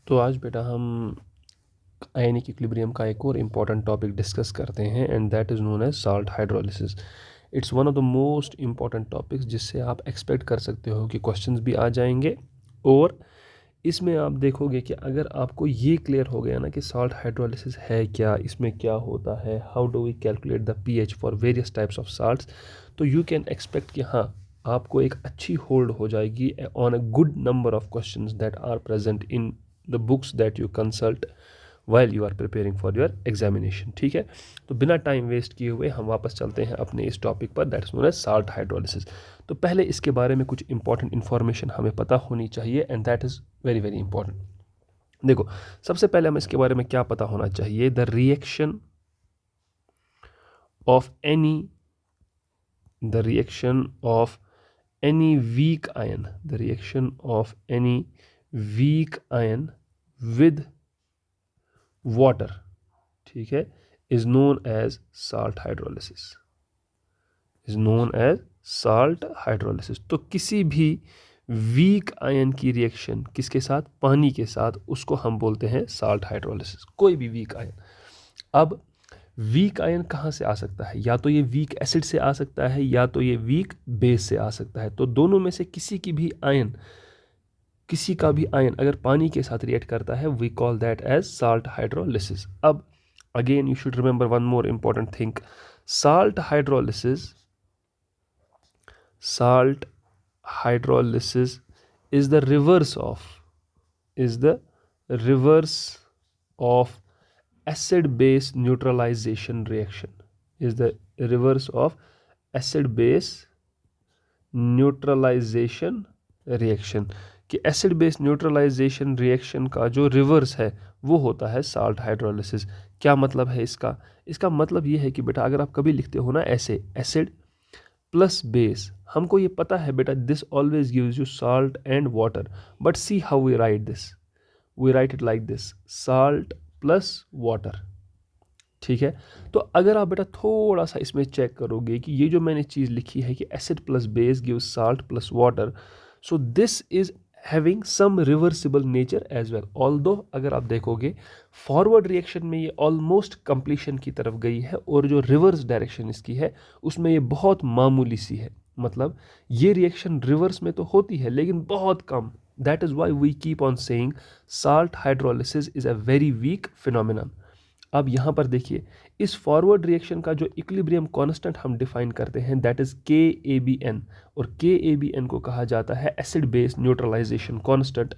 तो आज बेटा हम आयनिक इक्विलिब्रियम का एक और इम्पॉर्टेंट टॉपिक डिस्कस करते हैं and that is known as salt hydrolysis. It's one of the most important topics जिससे आप एक्सपेक्ट कर सकते हो कि क्वेश्चंस भी आ जाएंगे। और इसमें आप देखोगे कि अगर आपको ये क्लियर हो गया ना कि साल्ट हाइड्रोलिसिस है क्या, इसमें क्या होता है, how do we calculate the pH for various types of salts, तो यू कैन एक्सपेक्ट कि हाँ आपको एक अच्छी होल्ड हो जाएगी on a good number of questions that are present in the books that you consult while you are preparing for your examination। ठीक है, तो बिना टाइम वेस्ट किए हुए हम वापस चलते हैं अपने इस टॉपिक पर, that is known as salt hydrolysis. तो पहले इसके बारे में कुछ इंपॉर्टेंट इन्फॉर्मेशन हमें पता होनी चाहिए and that is very very important. देखो, सबसे पहले हमें इसके बारे में क्या पता होना चाहिए, the reaction of any weak ion, the reaction of any weak ion with water, ठीक है, is known as salt hydrolysis, is known as salt hydrolysis. तो किसी भी वीक आयन की रिएक्शन किसके साथ, पानी के साथ, उसको हम बोलते हैं साल्ट हाइड्रोलिसिस। कोई भी वीक आयन। अब वीक आयन कहाँ से आ सकता है, या तो ये वीक एसिड से आ सकता है या तो ये वीक बेस से आ सकता है। तो दोनों में से किसी का भी आयन अगर पानी के साथ रिएक्ट करता है, we call that as salt hydrolysis. अब again you should remember one more important thing, salt hydrolysis is the reverse of acid base neutralization reaction, is the reverse of acid base neutralization reaction। कि acid base neutralisation reaction का जो reverse है वो होता है salt hydrolysis. क्या मतलब है इसका, इसका मतलब ये है कि बेटा अगर आप कभी लिखते हो ना ऐसे एसिड प्लस बेस, हमको ये पता है बेटा this always gives you salt and water, but see how we write this, we write it like this, salt plus water. ठीक है, तो अगर आप बेटा थोड़ा सा इसमें चेक करोगे कि ये जो मैंने चीज़ लिखी है कि acid plus base gives salt plus water, so this is having some reversible nature as well. Although अगर आप देखोगे फॉरवर्ड रिएक्शन में ये ऑलमोस्ट कंप्लीशन की तरफ गई है और जो रिवर्स डायरेक्शन इसकी है उसमें ये बहुत मामूली सी है। मतलब ये रिएक्शन रिवर्स में तो होती है लेकिन बहुत कम। That is why we keep on saying salt hydrolysis is a very weak phenomenon. अब यहाँ पर देखिए, इस फॉरवर्ड रिएक्शन का जो इक्विलिब्रियम कांस्टेंट हम डिफाइन करते हैं दैट इज KABN, और KABN को कहा जाता है एसिड बेस न्यूट्रलाइजेशन कांस्टेंट।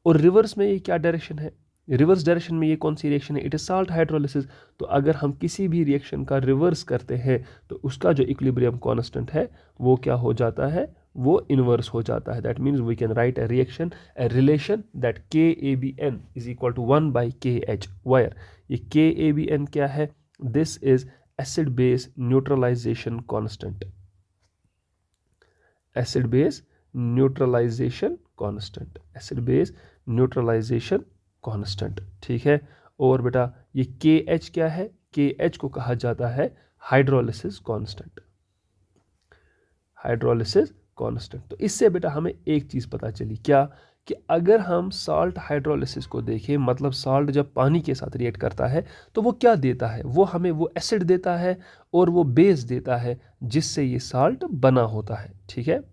और रिवर्स में ये क्या डायरेक्शन है, रिवर्स डायरेक्शन में ये कौन सी रिएक्शन है, इट इज साल्ट हाइड्रोलिसिस। तो अगर हम किसी भी रिएक्शन का रिवर्स करते हैं तो उसका जो इक्विलिब्रियम कांस्टेंट है वो क्या हो जाता है, वो इनवर्स हो जाता है। That means we can write a reaction, a relation that KABN is equal to 1/KH, where ये KABN क्या है, this is acid base neutralisation constant, acid base neutralisation constant, acid base neutralisation constant. ठीक है, और बेटा ये KH क्या है, KH को कहा जाता है हाइड्रोलिसिस कांस्टेंट, हाइड्रोलिसिस कांस्टेंट। तो इससे बेटा हमें एक चीज़ पता चली, क्या कि अगर हम साल्ट हाइड्रोलिसिस को देखें, मतलब साल्ट जब पानी के साथ रिएक्ट करता है तो वो क्या देता है, वो हमें वो एसिड देता है और वो बेस देता है जिससे ये साल्ट बना होता है। ठीक है,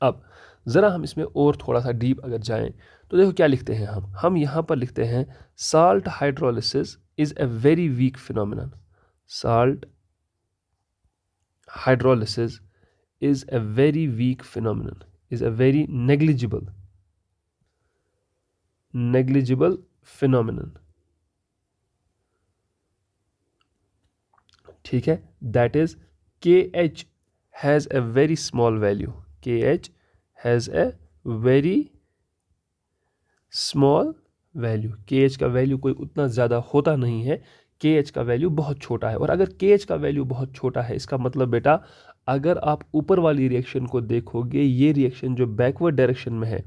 अब ज़रा हम इसमें और थोड़ा सा डीप अगर जाएं तो देखो क्या लिखते हैं हम यहाँ पर लिखते हैं salt hydrolysis is a very weak phenomenon, salt hydrolysis is a very weak phenomenon, is a very negligible phenomenon। ठीक है, that is KH has a very small value, KH has a very small value, KH का value कोई उतना ज़्यादा होता नहीं है, KH का वैल्यू बहुत छोटा है। और अगर KH का वैल्यू बहुत छोटा है इसका मतलब बेटा अगर आप ऊपर वाली रिएक्शन को देखोगे, ये रिएक्शन जो बैकवर्ड डायरेक्शन में है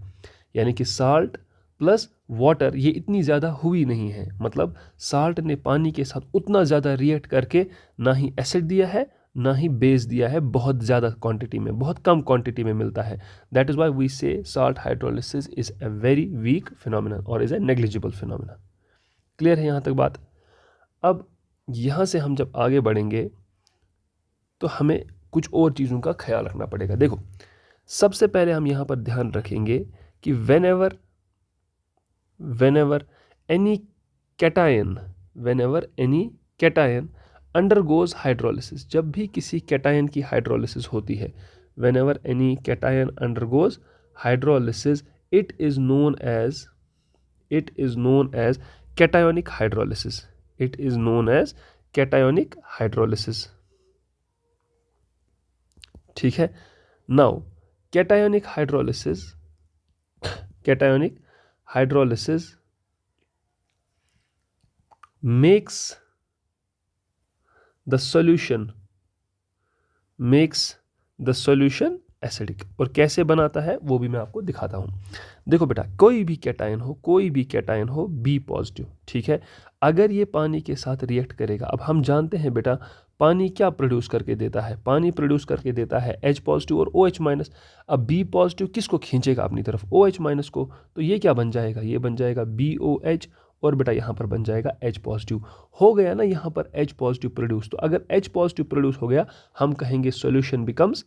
यानी कि साल्ट प्लस वाटर, ये इतनी ज़्यादा हुई नहीं है। मतलब साल्ट ने पानी के साथ उतना ज़्यादा रिएक्ट करके ना ही एसिड दिया है ना ही बेस दिया है बहुत ज़्यादा क्वांटिटी में, बहुत कम क्वांटिटी में मिलता है। That is why we say salt hydrolysis is a very weak phenomena और is a negligible phenomena. Clear है यहाँ तक बात? अब यहाँ से हम जब आगे बढ़ेंगे तो हमें कुछ और चीज़ों का ख्याल रखना पड़ेगा। देखो, सबसे पहले हम यहाँ पर ध्यान रखेंगे कि whenever any cation undergoes hydrolysis, जब भी किसी कैटायन की हाइड्रोलिसिस होती है, whenever any cation undergoes hydrolysis, it is known as cationic hydrolysis. It is known as cationic hydrolysis. ठीक है। Now, cationic hydrolysis makes the solution acidic। और कैसे बनाता है वो भी मैं आपको दिखाता हूँ। देखो बेटा, कोई भी कैटायन हो बी पॉजिटिव, ठीक है, अगर ये पानी के साथ रिएक्ट करेगा, अब हम जानते हैं बेटा पानी क्या प्रोड्यूस करके देता है, पानी प्रोड्यूस करके देता है H पॉजिटिव और OH माइनस। अब बी पॉजिटिव किसको खींचेगा अपनी तरफ, OH माइनस को, तो ये क्या बन जाएगा, ये बन जाएगा BOH और बेटा यहाँ पर बन जाएगा H पॉजिटिव। हो गया ना यहाँ पर H पॉजिटिव प्रोड्यूस, तो अगर H पॉजिटिव प्रोड्यूस हो गया हम कहेंगे सॉल्यूशन बिकम्स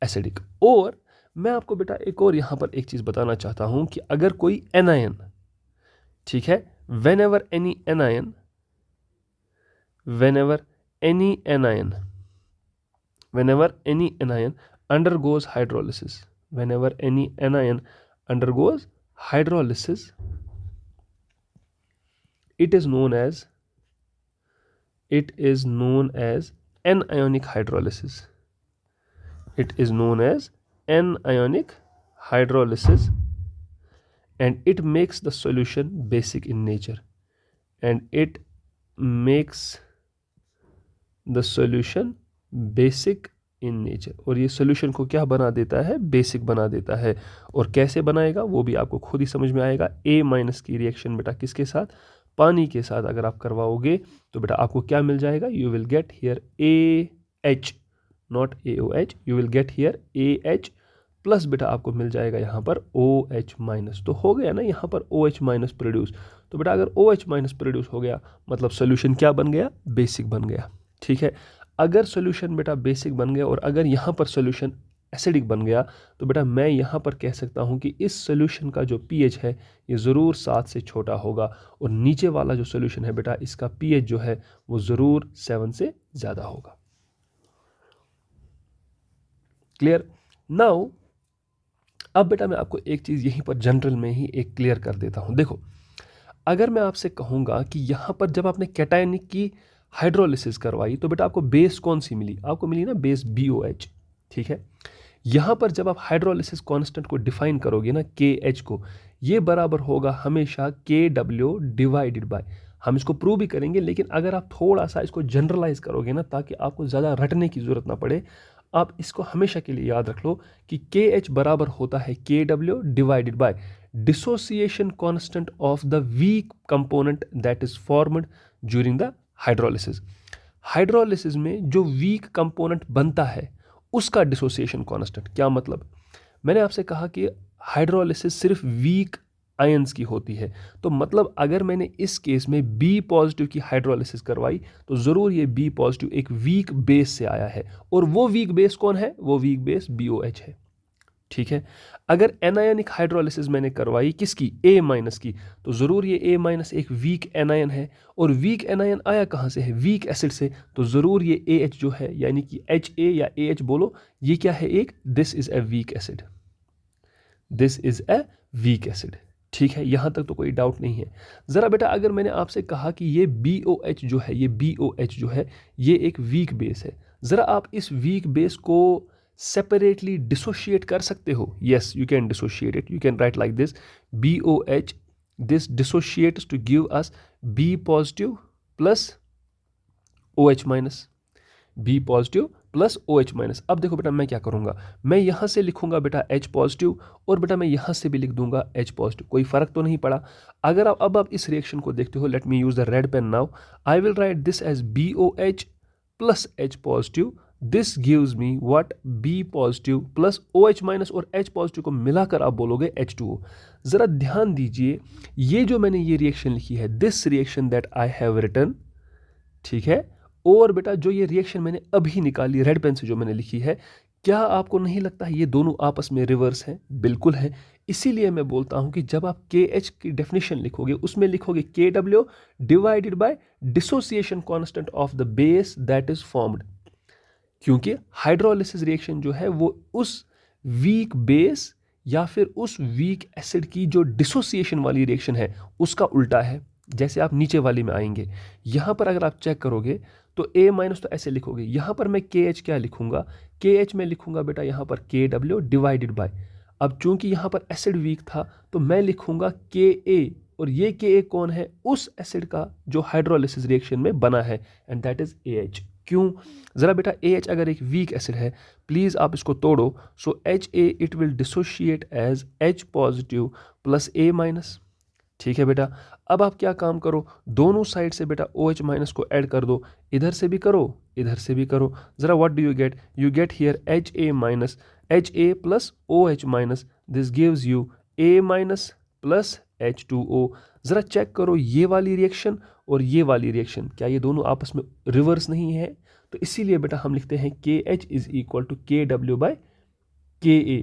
एसिडिक, और मैं आपको बेटा एक और यहाँ पर एक चीज़ बताना चाहता हूँ कि अगर कोई एनायन, ठीक है, whenever any anion undergoes hydrolysis, it is known as anionic hydrolysis. It is known as anionic hydrolysis, and it makes the solution basic in nature. और ये सोल्यूशन को क्या बना देता है, बेसिक बना देता है। और कैसे बनाएगा वो भी आपको खुद ही समझ में आएगा। A माइनस की रिएक्शन बेटा किसके साथ, पानी के साथ अगर आप करवाओगे तो बेटा आपको क्या मिल जाएगा, you will get here AH, not AOH, you will get here AH plus बेटा आपको मिल जाएगा यहाँ पर OH माइनस। तो हो गया ना यहाँ पर OH माइनस प्रोड्यूस। तो बेटा अगर OH माइनस प्रोड्यूस हो गया मतलब सोल्यूशन क्या बन गया, बेसिक बन गया, ठीक है। अगर सोल्यूशन बेटा बेसिक बन गया और अगर यहाँ पर सोल्यूशन एसिडिक बन गया तो बेटा मैं यहाँ पर कह सकता हूँ कि इस सोल्यूशन का जो pH है ये ज़रूर 7 से छोटा होगा, और नीचे वाला जो सोल्यूशन है बेटा इसका pH जो है वो ज़रूर 7 से ज़्यादा होगा। क्लियर? नाउ अब बेटा मैं आपको एक चीज़ यहीं पर जनरल में ही एक क्लियर कर देता हूँ। देखो, अगर मैं आपसे कहूँगा कि यहाँ पर जब आपने कैटायनिक की हाइड्रोलिसिस करवाई तो बेटा आपको बेस कौन सी मिली, आपको मिली ना बेस BOH, ठीक है। यहाँ पर जब आप हाइड्रोलिसिस कांस्टेंट को डिफाइन करोगे ना KH को, ये बराबर होगा हमेशा KW डिवाइडेड बाय, हम इसको प्रूव भी करेंगे लेकिन अगर आप थोड़ा सा इसको जनरलाइज करोगे ना ताकि आपको ज़्यादा रटने की ज़रूरत ना पड़े, आप इसको हमेशा के लिए याद रख लो कि KH बराबर होता है KW divided by dissociation constant of the weak component that is formed during the hydrolysis. Hydrolysis में जो वीक कंपोनेंट बनता है उसका डिसोसिएशन कांस्टेंट, क्या मतलब, मैंने आपसे कहा कि हाइड्रोलिसिस सिर्फ वीक आयंस की होती है, तो मतलब अगर मैंने इस केस में B पॉजिटिव की हाइड्रोलिसिस करवाई तो ज़रूर ये B पॉजिटिव एक वीक बेस से आया है, और वो वीक बेस कौन है, वो वीक बेस BOH है, ठीक है। अगर एनायनिक हाइड्रोलिसिस मैंने करवाई किसकी, A माइनस की, तो ज़रूर ये A माइनस एक वीक एनायन है, और वीक एनायन आया कहाँ से है, वीक एसिड से, तो ज़रूर ये AH जो है यानी कि HA या AH बोलो, ये क्या है, एक this is a weak acid, ठीक है। यहाँ तक तो कोई डाउट नहीं है। ज़रा बेटा अगर मैंने आपसे कहा कि ये BOH जो है ये एक वीक बेस है, ज़रा आप इस वीक बेस को सेपरेटली डिसोशिएट कर सकते हो, yes you can dissociate it, you can write like this BOH, this dissociates to give us B positive plus OH minus, B positive plus OH minus. अब देखो बेटा मैं क्या करूँगा, मैं यहाँ से लिखूँगा बेटा H पॉजिटिव और बेटा मैं यहाँ से भी लिख दूंगा H पॉजिटिव, कोई फ़र्क तो नहीं पड़ा। अगर आप इस रिएक्शन को देखते हो, let me use the red pen now, I will write this as BOH plus H positive, this gives me what, B positive plus OH minus और H पॉजिटिव को मिलाकर आप बोलोगे H2O। ज़रा ध्यान दीजिए, ये जो मैंने ये रिएक्शन लिखी है, this reaction that I have written, ठीक है, और बेटा जो ये रिएक्शन मैंने अभी निकाली रेड पेन से जो मैंने लिखी है, क्या आपको नहीं लगता है ये दोनों आपस में रिवर्स हैं? बिल्कुल है। इसीलिए मैं बोलता हूं कि जब आप KH की डेफिनेशन लिखोगे उसमें लिखोगे KW divided by dissociation constant of the base that is formed, क्योंकि हाइड्रोलिसिस रिएक्शन जो है वो उस वीक बेस या फिर उस वीक एसिड की जो डिसोसिएशन वाली रिएक्शन है उसका उल्टा है। जैसे आप नीचे वाली में आएंगे, यहाँ पर अगर आप चेक करोगे तो A माइनस तो ऐसे लिखोगे, यहाँ पर मैं KH क्या लिखूंगा, KH में लिखूंगा बेटा यहाँ पर KW डिवाइडेड बाय, अब चूंकि यहाँ पर एसिड वीक था तो मैं लिखूंगा KA, और ये KA कौन है, उस एसिड का जो हाइड्रोलिसिस रिएक्शन में बना है, एंड दैट इज AH। क्यों, ज़रा बेटा AH अगर एक वीक एसिड है, प्लीज़ आप इसको तोड़ो, so HA it will dissociate as H positive plus A minus, ठीक है बेटा। अब आप क्या काम करो, दोनों साइड से बेटा OH माइनस को ऐड कर दो, इधर से भी करो इधर से भी करो, ज़रा what do you get here HA minus HA plus OH minus, this gives you A minus plus H2O। ज़रा चेक करो ये वाली रिएक्शन और ये वाली रिएक्शन, क्या ये दोनों आपस में रिवर्स नहीं है? तो इसीलिए बेटा हम लिखते हैं KH is equal to KW by KA,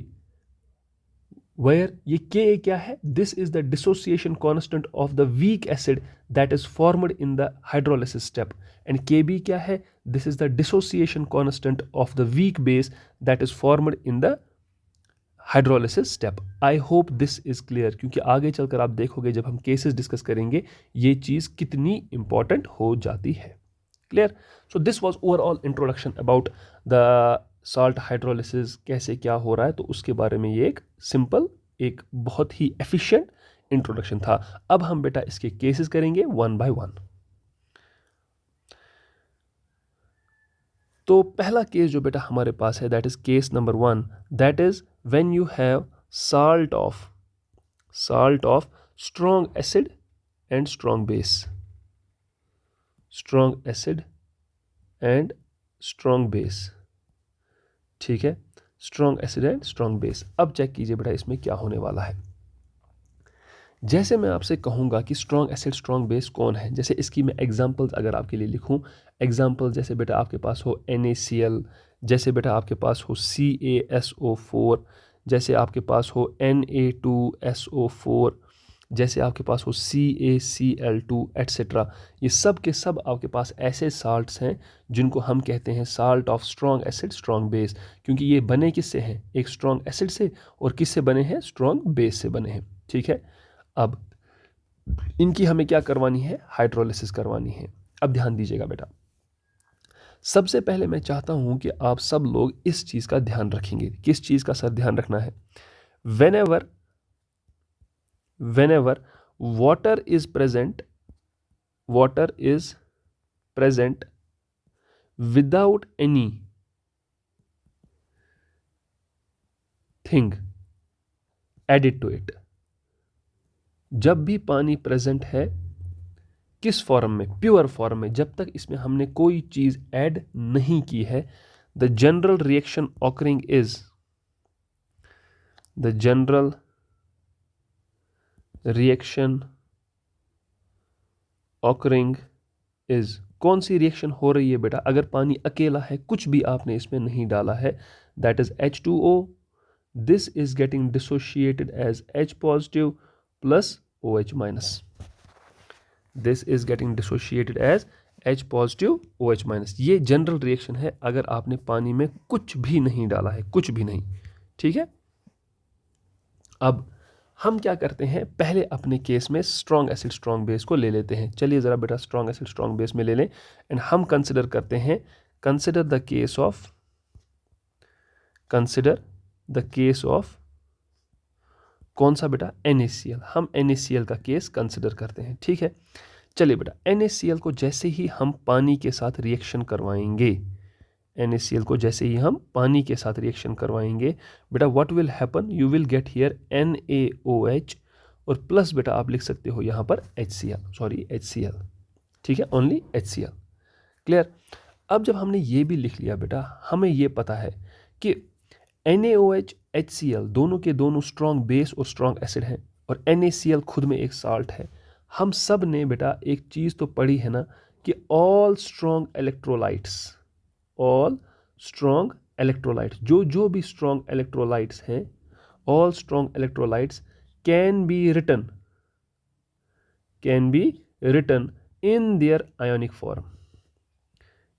where ये KA क्या है, this is the dissociation constant of the weak acid that is formed in the hydrolysis step, and KB क्या है, this is the dissociation constant of the weak base that is formed in the hydrolysis step. I hope this is clear, क्योंकि आगे चलकर आप देखोगे जब हम cases discuss करेंगे ये चीज़ कितनी इंपॉर्टेंट हो जाती है। Clear, so this was overall introduction about the salt hydrolysis, कैसे क्या हो रहा है, तो उसके बारे में ये एक सिंपल, एक बहुत ही एफिशिएंट इंट्रोडक्शन था। अब हम बेटा इसके केसेस करेंगे वन बाय वन। तो पहला केस जो बेटा हमारे पास है that is case number 1, that is when you have salt of strong acid and strong base, strong acid and strong base, ठीक है, strong acid and strong base। अब चेक कीजिए बेटा इसमें क्या होने वाला है। जैसे मैं आपसे कहूँगा कि स्ट्रॉन्ग एसिड स्ट्रॉन्ग बेस कौन है, जैसे इसकी मैं एग्जांपल्स अगर आपके लिए लिखूँ, एग्जांपल जैसे बेटा आपके पास हो NaCl, जैसे बेटा आपके पास हो CaSO4, जैसे आपके पास हो Na2SO4, जैसे आपके पास हो CaCl2 एट्सेट्रा, ये सब के सब आपके पास ऐसे साल्ट्स हैं जिनको हम कहते हैं salt of strong acid strong base, क्योंकि ये बने किससे हैं, एक स्ट्रॉन्ग एसिड से, और किससे बने हैं, स्ट्रॉन्ग बेस से बने हैं, ठीक है। अब इनकी हमें क्या करवानी है, हाइड्रोलिसिस करवानी है। अब ध्यान दीजिएगा बेटा, सबसे पहले मैं चाहता हूं कि आप सब लोग इस चीज का ध्यान रखेंगे। किस चीज का सर ध्यान रखना है, whenever water is present without any thing added to it, जब भी पानी प्रेजेंट है किस फॉर्म में, प्योर फॉर्म में, जब तक इसमें हमने कोई चीज ऐड नहीं की है, the general reaction occurring is, कौन सी रिएक्शन हो रही है बेटा, अगर पानी अकेला है, कुछ भी आपने इसमें नहीं डाला है, that is H2O, this is getting dissociated as H positive plus OH minus, this is getting dissociated as H positive OH minus. ये जनरल रिएक्शन है अगर आपने पानी में कुछ भी नहीं डाला है, कुछ भी नहीं, ठीक है। अब हम क्या करते हैं, पहले अपने केस में स्ट्रॉन्ग एसिड स्ट्रॉन्ग बेस को ले लेते हैं। चलिए ज़रा बेटा स्ट्रॉन्ग एसिड स्ट्रॉन्ग बेस में ले लें, एंड हम कंसिडर करते हैं, कंसिडर द केस ऑफ कौन सा बेटा, NaCl। हम NaCl का केस कंसिडर करते हैं, ठीक है। चलिए बेटा NaCl को जैसे ही हम पानी के साथ रिएक्शन करवाएंगे, NaCl को जैसे ही हम पानी के साथ रिएक्शन करवाएंगे बेटा what will happen, you will get here NaOH और प्लस बेटा आप लिख सकते हो यहाँ पर HCl, ठीक है, ओनली HCl। क्लियर। अब जब हमने ये भी लिख लिया बेटा, हमें ये पता है कि NaOH HCl दोनों के दोनों स्ट्रॉन्ग बेस और स्ट्रॉन्ग एसिड हैं और NaCl खुद में एक साल्ट है। हम सब ने बेटा एक चीज़ तो पढ़ी है ना कि ऑल स्ट्रॉन्ग इलेक्ट्रोलाइट्स जो भी स्ट्रॉन्ग इलेक्ट्रोलाइट्स हैं, all strong electrolytes can be written in their ionic form.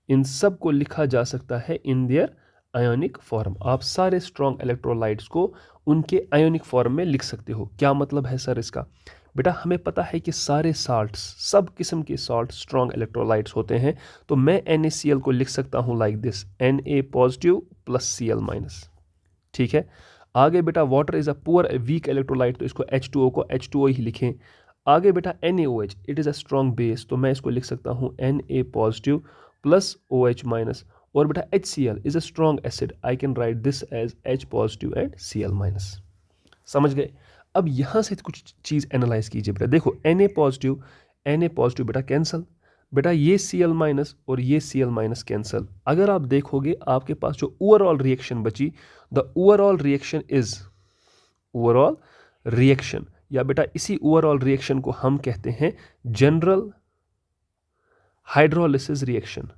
इन सब को लिखा जा सकता है इन देयर आयोनिक फॉर्म। आप सारे स्ट्रॉन्ग इलेक्ट्रोलाइट्स को उनके आयोनिक फॉर्म में लिख सकते हो। क्या मतलब है सर इसका? बेटा हमें पता है कि सारे साल्ट्स, सब किस्म के साल्ट स्ट्रॉन्ग इलेक्ट्रोलाइट्स होते हैं, तो मैं NaCl को लिख सकता हूँ like this, Na positive plus Cl-, ठीक है। आगे बेटा water is a poor weak electrolyte, तो इसको H2O को H2O ही लिखें। आगे बेटा NaOH it is a strong base, तो मैं इसको लिख सकता हूँ Na पॉजिटिव प्लस OH-। और बेटा HCl is a strong acid, I can write this as H positive and Cl-। समझ गए? अब यहाँ से कुछ चीज़ एनालाइज कीजिए बेटा। देखो Na पॉजिटिव बेटा कैंसल, बेटा ये Cl- और ये Cl- कैंसल। अगर आप देखोगे आपके पास जो ओवरऑल रिएक्शन बची, द ओवरऑल रिएक्शन या बेटा इसी ओवरऑल रिएक्शन को हम कहते हैं जनरल हाइड्रोलिसिस रिएक्शन।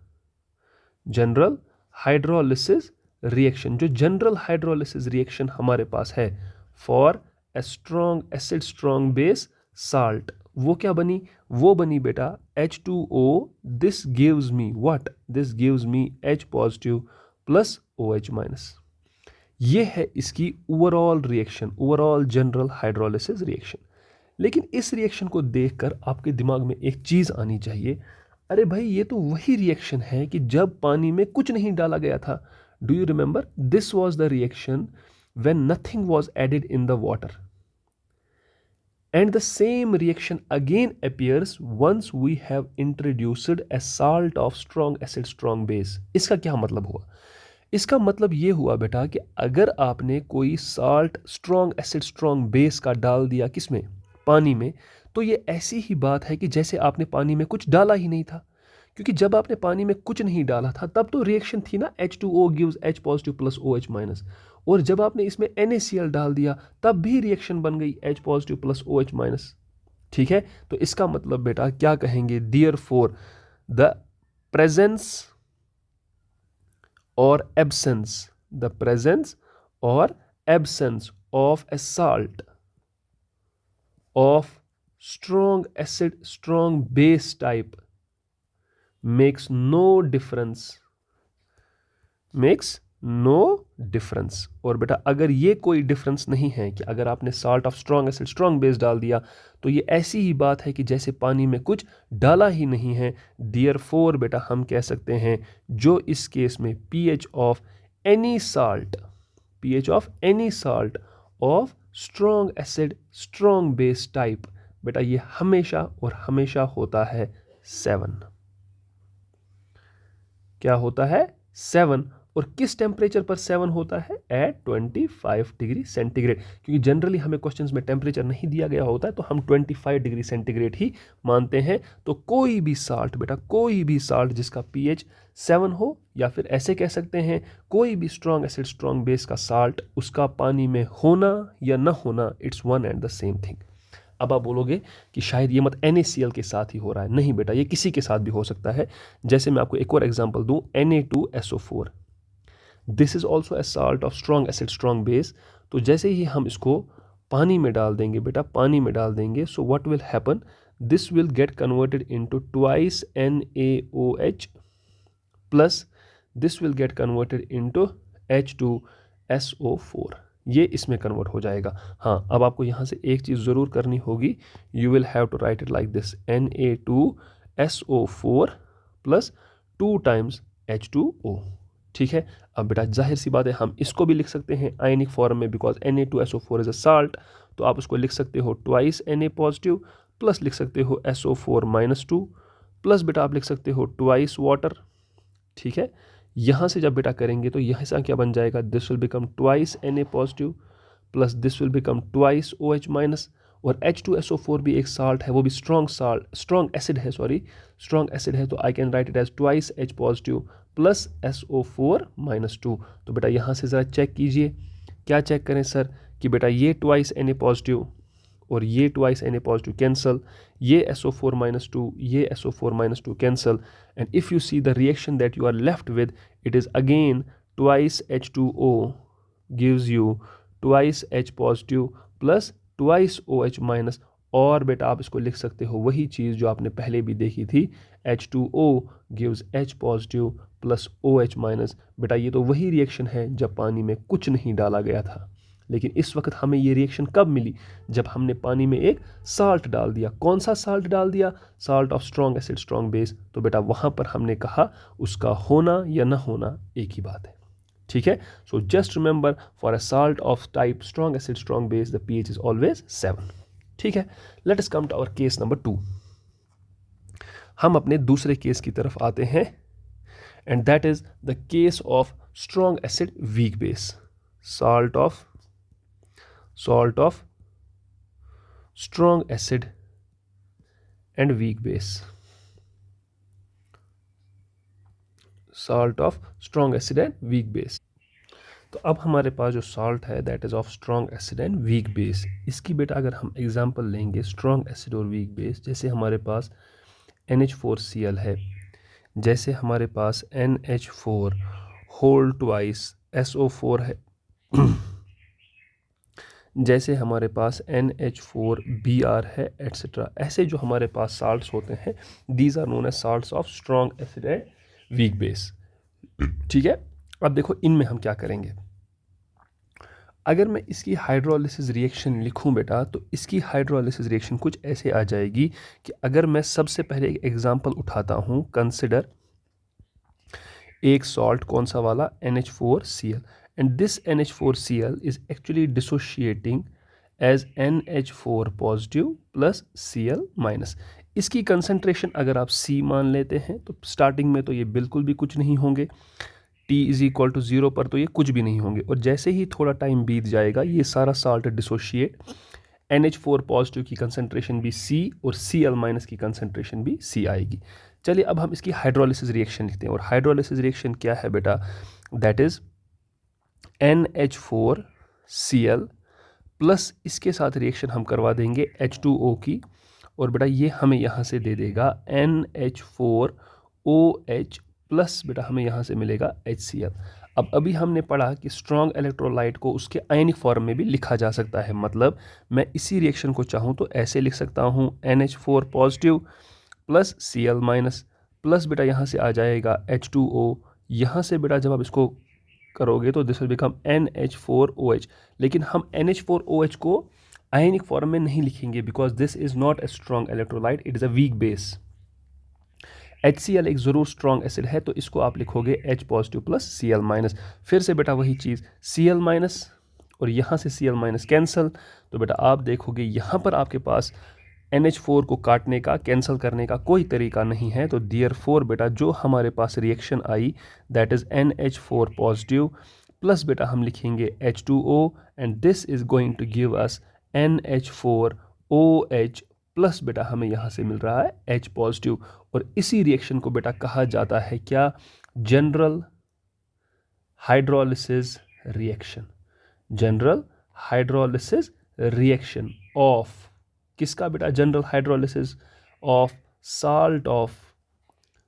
जो जनरल हाइड्रोलिसिस रिएक्शन हमारे पास है for a strong acid strong base salt, वो क्या बनी? वो बनी बेटा H2O, this gives me what? This gives me H positive plus OH-। ये है इसकी overall reaction, overall general hydrolysis reaction. लेकिन इस रिएक्शन को देखकर आपके दिमाग में एक चीज़ आनी चाहिए, अरे भाई ये तो वही रिएक्शन है कि जब पानी में कुछ नहीं डाला गया था। Do you remember? This was the reaction when nothing was added in the water, and the same reaction again appears once we have introduced a salt of strong acid strong base। इसका क्या मतलब हुआ? इसका मतलब ये हुआ बेटा कि अगर आपने कोई salt strong acid strong base का डाल दिया किसमें? पानी में, तो ये ऐसी ही बात है कि जैसे आपने पानी में कुछ डाला ही नहीं था, क्योंकि जब आपने पानी में कुछ नहीं डाला था तब तो रिएक्शन थी ना H2O gives H positive plus OH-, और जब आपने इसमें NaCl डाल दिया तब भी रिएक्शन बन गई H पॉजिटिव प्लस OH-। ठीक है, तो इसका मतलब बेटा क्या कहेंगे? Therefore the presence or absence of a salt of strong acid strong base type makes no difference। और बेटा अगर ये कोई डिफरेंस नहीं है कि अगर आपने salt of strong acid strong base डाल दिया तो ये ऐसी ही बात है कि जैसे पानी में कुछ डाला ही नहीं है। देयरफॉर बेटा हम कह सकते हैं जो इस केस में pH of any salt of strong acid strong base type, बेटा ये हमेशा और हमेशा होता है 7। क्या होता है? 7। और किस टेम्परेचर पर 7 होता है? एट 25 डिग्री सेंटीग्रेड, क्योंकि जनरली हमें क्वेश्चंस में टेम्परेचर नहीं दिया गया होता है तो हम 25 डिग्री सेंटीग्रेड ही मानते हैं। तो कोई भी साल्ट बेटा, कोई भी साल्ट जिसका pH 7 हो, या फिर ऐसे कह सकते हैं कोई भी स्ट्रॉन्ग एसिड स्ट्रॉन्ग बेस का साल्ट, उसका पानी में होना या न होना it's one and the same thing. अब आप बोलोगे कि शायद ये मत NaCl के साथ ही हो रहा है। नहीं बेटा, ये किसी के साथ भी हो सकता है। जैसे मैं आपको एक और एग्जांपल दूं, Na2SO4, this is also a salt of strong acid strong base. तो जैसे ही हम इसको पानी में डाल देंगे बेटा, पानी में डाल देंगे, so what will happen? This will get converted into twice NaOH plus this will get converted into H2SO4। ये इसमें कन्वर्ट हो जाएगा। हाँ, अब आपको यहाँ से एक चीज़ ज़रूर करनी होगी, you will have to write it like this, Na2SO4 plus 2 times H2O। ठीक है, अब बेटा जाहिर सी बात है हम इसको भी लिख सकते हैं आयनिक फॉर्म में, because Na2SO4 is a salt, तो आप उसको लिख सकते हो ट्वाइस Na पॉजिटिव प्लस लिख सकते हो SO4-2 प्लस बेटा आप लिख सकते हो ट्वाइस वाटर। ठीक है, यहाँ से जब बेटा करेंगे तो यहाँ से क्या बन जाएगा, this will become twice Na positive plus this will become twice OH minus, और H2SO4 भी एक साल्ट है, वो भी स्ट्रॉन्ग एसिड है, स्ट्रॉन्ग एसिड है, तो I can write it as twice H positive plus SO4 minus 2। तो बेटा यहाँ से ज़रा चेक कीजिए, क्या चेक करें सर, कि बेटा ये ट्वाइस Na पॉजिटिव और ये ट्वाइस Na पॉजिटिव कैंसल, ये SO4 माइनस 2, ये SO4 minus 2 cancel, and if you see the reaction that you are left with, it is again twice H2O gives you twice H positive plus twice OH minus, और बेटा आप इसको लिख सकते हो वही चीज़ जो आपने पहले भी देखी थी, H2O gives H positive plus OH minus. बेटा ये तो वही रिएक्शन है जब पानी में कुछ नहीं डाला गया था, लेकिन इस वक्त हमें ये रिएक्शन कब मिली, जब हमने पानी में एक साल्ट डाल दिया। कौन सा साल्ट डाल दिया, salt of strong acid strong base. तो बेटा वहाँ पर हमने कहा उसका होना या ना होना एक ही बात है, ठीक है। So just remember, for a salt of type strong acid strong base the pH is always 7, ठीक है। Let us come to our case number 2। हम अपने दूसरे केस की तरफ आते हैं, and that is the case of strong acid weak base, salt of strong acid and weak base, salt of strong acid and weak base। तो अब हमारे पास जो सॉल्ट है that is of strong acid and weak base. इसकी बेटा अगर हम example लेंगे स्ट्रॉन्ग एसिड और वीक बेस, जैसे हमारे पास NH4Cl है, जैसे हमारे पास NH4 होल ट्वाइस SO4 है, जैसे हमारे पास NH4Br है, एट्सेट्रा। ऐसे जो हमारे पास साल्ट्स होते हैं, these are known as salts of strong acid and weak base, ठीक है। अब देखो इनमें हम क्या करेंगे, अगर मैं इसकी हाइड्रोलिसिस रिएक्शन लिखूं बेटा, तो इसकी हाइड्रोलिसिस रिएक्शन कुछ ऐसे आ जाएगी कि अगर मैं सबसे पहले एक एग्जांपल उठाता हूं, कंसिडर एक सॉल्ट, कौन सा वाला, NH4Cl, and this NH4Cl is actually dissociating as NH4 positive plus Cl minus। इसकी कंसंट्रेशन अगर आप C मान लेते हैं तो स्टार्टिंग में तो ये बिल्कुल भी कुछ नहीं होंगे, T इज इक्वल टू 0 पर तो ये कुछ भी नहीं होंगे, और जैसे ही थोड़ा टाइम बीत जाएगा ये सारा साल्ट डिसोशिएट, NH4 पॉजिटिव की कंसंट्रेशन भी C और Cl माइनस की कंसंट्रेशन भी C आएगी। चलिए अब हम इसकी हाइड्रोलिसिस रिएक्शन लिखते हैं, और हाइड्रोलिसिस रिएक्शन क्या है बेटा, दैट इज NH4Cl प्लस इसके साथ रिएक्शन हम करवा देंगे H2O की, और बेटा ये हमें यहाँ से दे देगा NH4OH प्लस बेटा हमें यहाँ से मिलेगा HCl। अब अभी हमने पढ़ा कि स्ट्रॉन्ग इलेक्ट्रोलाइट को उसके आयनिक फॉर्म में भी लिखा जा सकता है, मतलब मैं इसी रिएक्शन को चाहूँ तो ऐसे लिख सकता हूँ NH4 positive plus Cl minus, plus बेटा यहाँ से आ जाएगा H2O, यहाँ से बेटा जब आप इसको करोगे तो दिस विल बिकम NH4OH, लेकिन हम NH4OH को आयनिक फॉर्म में नहीं लिखेंगे because this is not a strong electrolyte, it is a weak base. HCl एक ज़रूर स्ट्रॉन्ग एसिड है, तो इसको आप लिखोगे H positive plus Cl minus, फिर से बेटा वही चीज़ Cl माइनस और यहाँ से Cl माइनस कैंसल, तो बेटा आप देखोगे यहाँ पर आपके पास NH4 को काटने का, कैंसिल करने का कोई तरीका नहीं है, तो देयरफॉर बेटा जो हमारे पास रिएक्शन आई that is NH4 positive plus बेटा हम लिखेंगे H2O, and this is going to give us NH4OH plus बेटा हमें यहाँ से मिल रहा है H पॉजिटिव, और इसी रिएक्शन को बेटा कहा जाता है क्या, general hydrolysis reaction, general hydrolysis reaction of किसका बेटा, general hydrolysis of salt of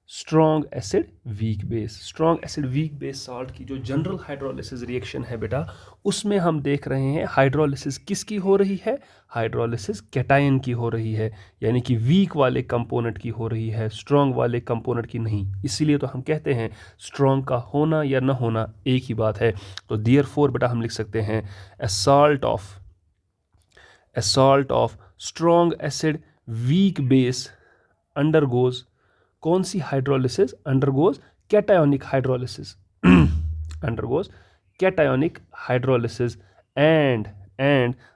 strong acid weak base. Strong acid weak base salt की जो जनरल हाइड्रोलिसिस रिएक्शन है बेटा, उसमें हम देख रहे हैं हाइड्रोलिसिस किसकी हो रही है, हाइड्रोलिसिस कैटायन की हो रही है, यानी कि वीक वाले कंपोनेंट की हो रही है, स्ट्रॉन्ग वाले कंपोनेंट की नहीं। इसीलिए तो हम कहते हैं स्ट्रॉन्ग का होना या ना होना एक ही बात है। तो देयरफॉर बेटा हम लिख सकते हैं a salt of strong acid weak base undergoes कौन सी hydrolysis, undergoes cationic hydrolysis, undergoes cationic hydrolysis, and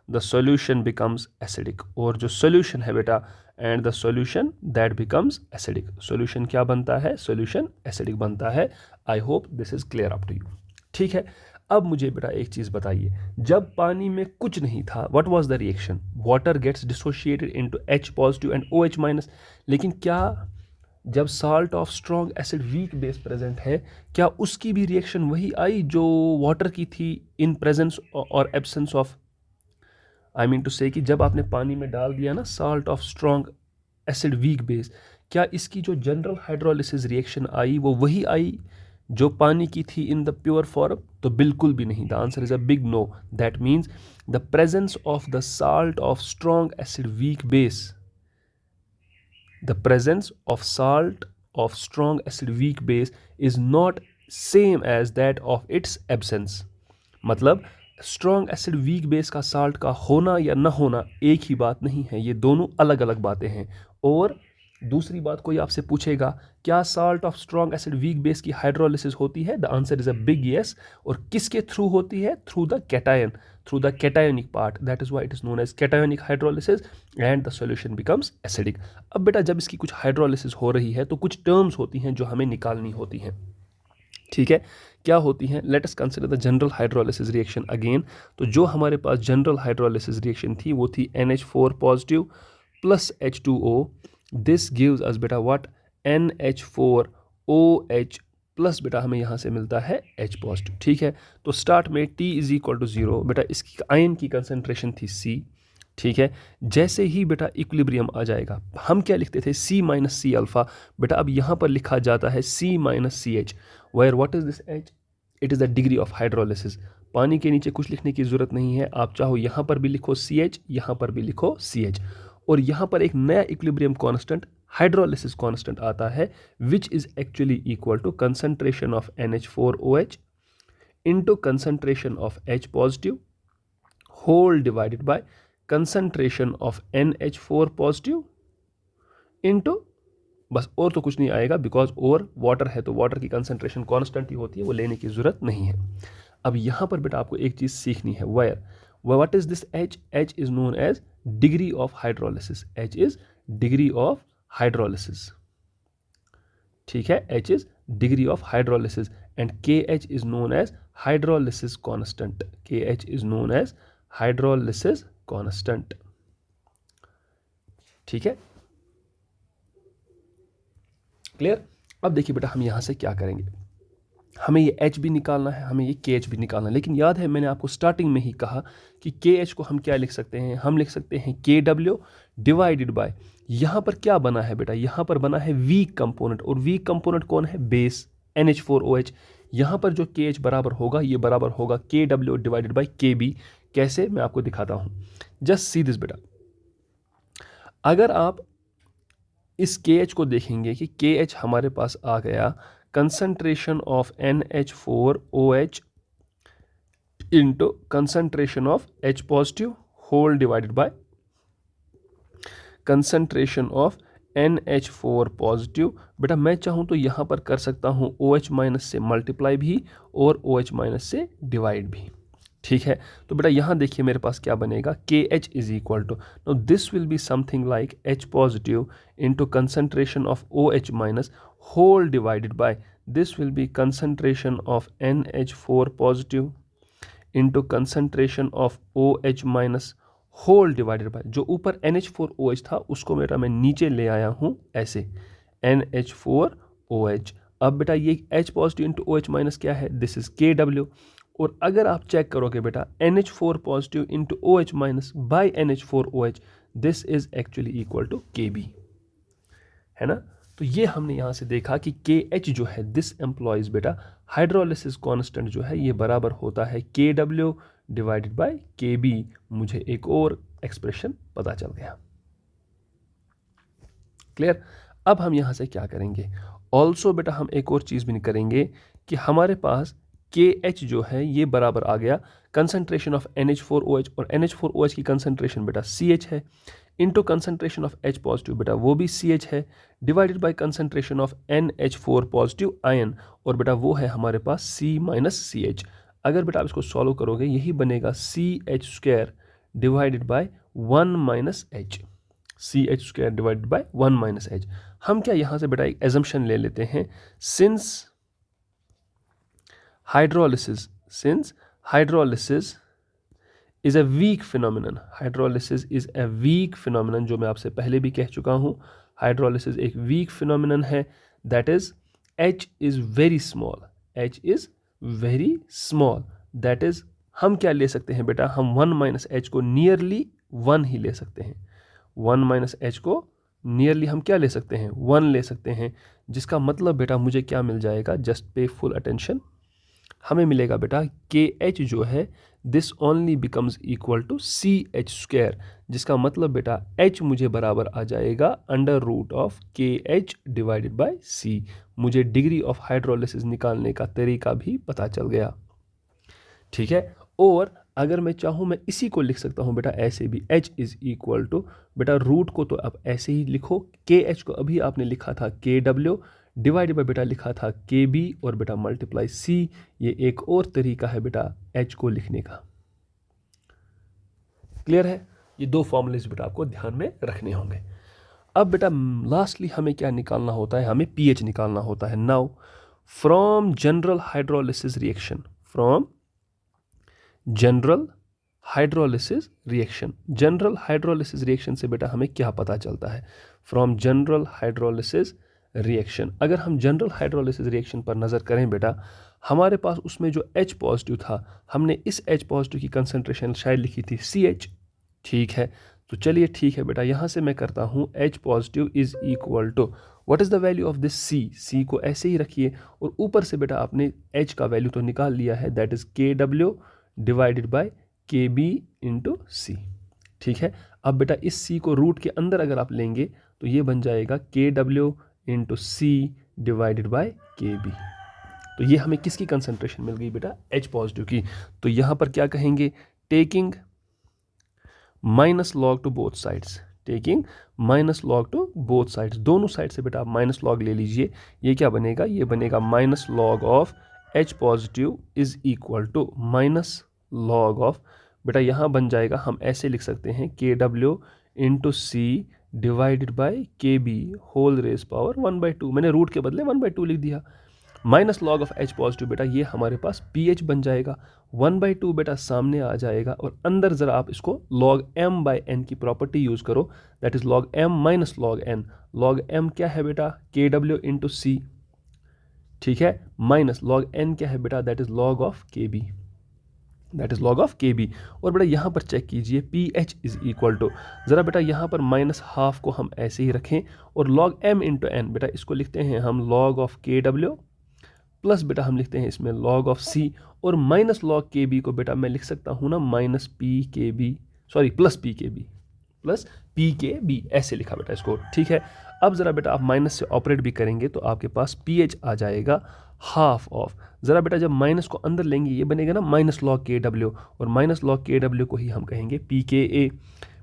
the solution becomes acidic, और जो सॉल्यूशन है बेटा, and the solution that becomes acidic, solution क्या बनता है, सॉल्यूशन एसिडिक बनता है। I hope this is clear up to you. ठीक है, अब मुझे बेटा एक चीज़ बताइए, जब पानी में कुछ नहीं था, what was the reaction? Water gets dissociated into H positive and OH minus. लेकिन क्या जब salt of strong acid weak base present है, क्या उसकी भी रिएक्शन वही आई जो वाटर की थी इन प्रेजेंस और absence of, I mean to say कि जब आपने पानी में डाल दिया ना salt of strong acid weak base, क्या इसकी जो जनरल हाइड्रोलिसिस रिएक्शन आई वो वही आई जो पानी की थी इन द प्योर फॉर्म? तो बिल्कुल भी नहीं। The answer is a big no. That means the presence of the salt of strong acid weak base, the presence of salt of strong acid weak base is not same as that of its absence। मतलब strong acid weak base का salt का होना या न होना एक ही बात नहीं है, ये दोनों अलग अलग बातें हैं। और दूसरी बात, कोई आपसे पूछेगा क्या salt of strong acid weak base की हाइड्रोलिसिस होती है? The answer is a big yes. और किसके थ्रू होती है? Through the cation, through the cationic part. That is why it is known as cationic hydrolysis and the solution becomes acidic. अब बेटा जब इसकी कुछ हाइड्रोलिसिस हो रही है तो कुछ टर्म्स होती हैं जो हमें निकालनी होती हैं। ठीक है, क्या होती हैं? Let us consider the general hydrolysis reaction again. तो जो हमारे पास जनरल हाइड्रोलिसिस रिएक्शन थी वो थी NH4 positive plus H2O। This gives us बेटा व्हाट? NH4OH प्लस बेटा हमें यहाँ से मिलता है H पॉजिटिव। ठीक है, तो स्टार्ट में T इज इक्वल टू 0, बेटा इसकी आयन की कंसंट्रेशन थी C। ठीक है, जैसे ही बेटा इक्विलिब्रियम आ जाएगा, हम क्या लिखते थे? C minus C alpha. बेटा अब यहाँ पर लिखा जाता है C minus CH। Where what is this H? It is the degree of hydrolysis. पानी के नीचे कुछ लिखने की ज़रूरत नहीं है, आप चाहो यहाँ पर भी लिखो CH, यहाँ पर भी लिखो CH। और यहाँ पर एक नया इक्विलिब्रियम कांस्टेंट, हाइड्रोलिसिस कांस्टेंट आता है, which is actually equal to concentration of NH4OH into concentration of H positive whole divided by concentration of NH4 positive into, बस और तो कुछ नहीं आएगा, बिकॉज और वाटर है तो वाटर की कंसंट्रेशन कांस्टेंट ही होती है, वो लेने की जरूरत नहीं है। अब यहाँ पर बेटा आपको एक चीज़ सीखनी है, where what is this H? H is known as degree of hydrolysis. H is degree of hydrolysis. ठीक है, H is degree of hydrolysis and KH is known as hydrolysis constant. KH is known as hydrolysis constant. ठीक है, clear? अब देखिए बेटा हम यहाँ से क्या करेंगे, हमें ये H भी निकालना है, हमें ये KH भी निकालना है। लेकिन याद है मैंने आपको स्टार्टिंग में ही कहा कि KH को हम क्या लिख सकते हैं? हम लिख सकते हैं KW डिवाइडेड बाय, यहाँ पर क्या बना है बेटा? यहाँ पर बना है वीक कंपोनेंट, और वीक कंपोनेंट कौन है? Base NH4OH। यहाँ पर जो KH बराबर होगा, ये बराबर होगा KW डिवाइडेड बाई KB। कैसे? मैं आपको दिखाता हूँ। जस्ट सी दिस बेटा, अगर आप इस KH को देखेंगे कि KH हमारे पास आ गया concentration of NH4OH into concentration of H positive whole divided by concentration of NH4 positive. बेटा मैं चाहूँ तो यहाँ पर कर सकता हूँ OH माइनस से मल्टीप्लाई भी और OH माइनस से डिवाइड भी। ठीक है, तो बेटा यहाँ देखिए मेरे पास क्या बनेगा? KH is equal to, no this will be something like H positive into concentration of OH minus whole divided by, this will be concentration of NH4 positive into concentration of OH minus whole divided by, जो ऊपर NH4OH था उसको बेटा मैं नीचे ले आया हूँ ऐसे, NH4OH। अब बेटा ये H positive into OH minus क्या है? This is KW। और अगर आप चेक करोगे बेटा NH4 positive into OH minus by NH4OH, this is actually equal to KB, है ना? तो ये हमने यहाँ से देखा कि KH जो है दिस एम्प्लॉयज बेटा हाइड्रोलिसिस कांस्टेंट जो है ये बराबर होता है KW डिवाइडेड बाय KB। मुझे एक और एक्सप्रेशन पता चल गया। क्लियर? अब हम यहाँ से क्या करेंगे? ऑल्सो बेटा हम एक और चीज़ भी करेंगे कि हमारे पास KH जो है ये बराबर आ गया कंसंट्रेशन ऑफ NH4OH, और NH4OH की कंसंट्रेशन बेटा CH है, into concentration of H positive बेटा वो भी CH है, divided by concentration of NH4 positive ion, और बेटा वो है हमारे पास C माइनस CH। अगर बेटा आप इसको सॉल्व करोगे यही बनेगा CH square divided by 1 minus H, CH square divided by 1 minus H। हम क्या यहाँ से बेटा एक एजम्पशन ले लेते हैं, since hydrolysis, since hydrolysis is a weak phenomenon, hydrolysis is a weak phenomenon, जो मैं आपसे पहले भी कह चुका हूँ, हाइड्रोलिसिस एक वीक फिनोमिनन है, that is H is very small, H is very small, that is हम क्या ले सकते हैं बेटा, हम 1 माइनस एच को नियरली 1 ही ले सकते हैं, 1 माइनस एच को नियरली हम क्या ले सकते हैं, 1 ले सकते हैं, जिसका मतलब बेटा मुझे क्या मिल जाएगा, जस्ट पे फुल अटेंशन, हमें मिलेगा बेटा के एच जो है this only becomes equal to C H square, जिसका मतलब बेटा एच मुझे बराबर आ जाएगा under root of K H divided by C. मुझे डिग्री ऑफ हाइड्रोलिसिस निकालने का तरीका भी पता चल गया, ठीक है। और अगर मैं चाहूँ मैं इसी को लिख सकता हूँ बेटा ऐसे भी, एच इज़ इक्वल टू बेटा रूट को तो अब ऐसे ही लिखो, के एच को अभी आपने लिखा था के डब्ल्यू डिवाइड बाय बेटा लिखा था के बी और बेटा मल्टीप्लाई सी, ये एक और तरीका है बेटा एच को लिखने का। क्लियर है? ये दो फॉर्मूलेज बेटा आपको ध्यान में रखने होंगे। अब बेटा लास्टली हमें क्या निकालना होता है, हमें पीएच निकालना होता है। Now from general hydrolysis reaction, from general hydrolysis reaction, general hydrolysis reaction से बेटा हमें क्या पता चलता है, फ्रॉम जनरल हाइड्रोलिसिस रिएक्शन, अगर हम जनरल हाइड्रोलिसिस रिएक्शन पर नज़र करें बेटा, हमारे पास उसमें जो H पॉजिटिव था, हमने इस H पॉजिटिव की कंसंट्रेशन शायद लिखी थी CH, ठीक है। तो चलिए ठीक है बेटा, यहाँ से मैं करता हूँ H positive is equal to what is the value of this C को ऐसे ही रखिए, और ऊपर से बेटा आपने H का वैल्यू तो निकाल लिया है, that is KW divided by KB into C, ठीक है। अब बेटा इस C को रूट के अंदर अगर आप लेंगे तो ये बन जाएगा KW into C divided by KB। तो ये हमें किसकी कंसंट्रेशन मिल गई बेटा, H पॉजिटिव की। तो यहाँ पर क्या कहेंगे, taking minus log to both sides, taking minus log to both sides, दोनों साइड से बेटा आप माइनस लॉग ले लीजिए, ये क्या बनेगा, ये बनेगा minus log of H positive is equal to minus log of, बेटा यहाँ बन जाएगा, हम ऐसे लिख सकते हैं KW into C divided by KB whole raise power 1/2, मैंने रूट के बदले 1/2 लिख दिया, minus log of H positive बेटा ये हमारे पास PH बन जाएगा, 1/2 बेटा सामने आ जाएगा, और अंदर ज़रा आप इसको log m/n की प्रॉपर्टी यूज़ करो, that is log m minus log n, log m क्या है बेटा KW इंटू C, ठीक है, माइनस log n क्या है बेटा, that is log of KB, that is log of KB। और बेटा यहाँ पर चेक कीजिए PH इज़ इक्वल टू, ज़रा बेटा यहाँ पर -½ को हम ऐसे ही रखें, और log m इंटू n बेटा इसको लिखते हैं हम log ऑफ KW प्लस बेटा हम लिखते हैं इसमें log ऑफ C, और माइनस log KB को बेटा मैं लिख सकता हूँ ना minus PKB, sorry plus PKB, ऐसे लिखा बेटा इसको, ठीक है। अब ज़रा बेटा आप माइनस से ऑपरेट भी करेंगे तो आपके पास PH आ जाएगा हाफ ऑफ, ज़रा बेटा जब माइनस को अंदर लेंगे ये बनेगा ना माइनस log KW, और माइनस log KW को ही हम कहेंगे PKA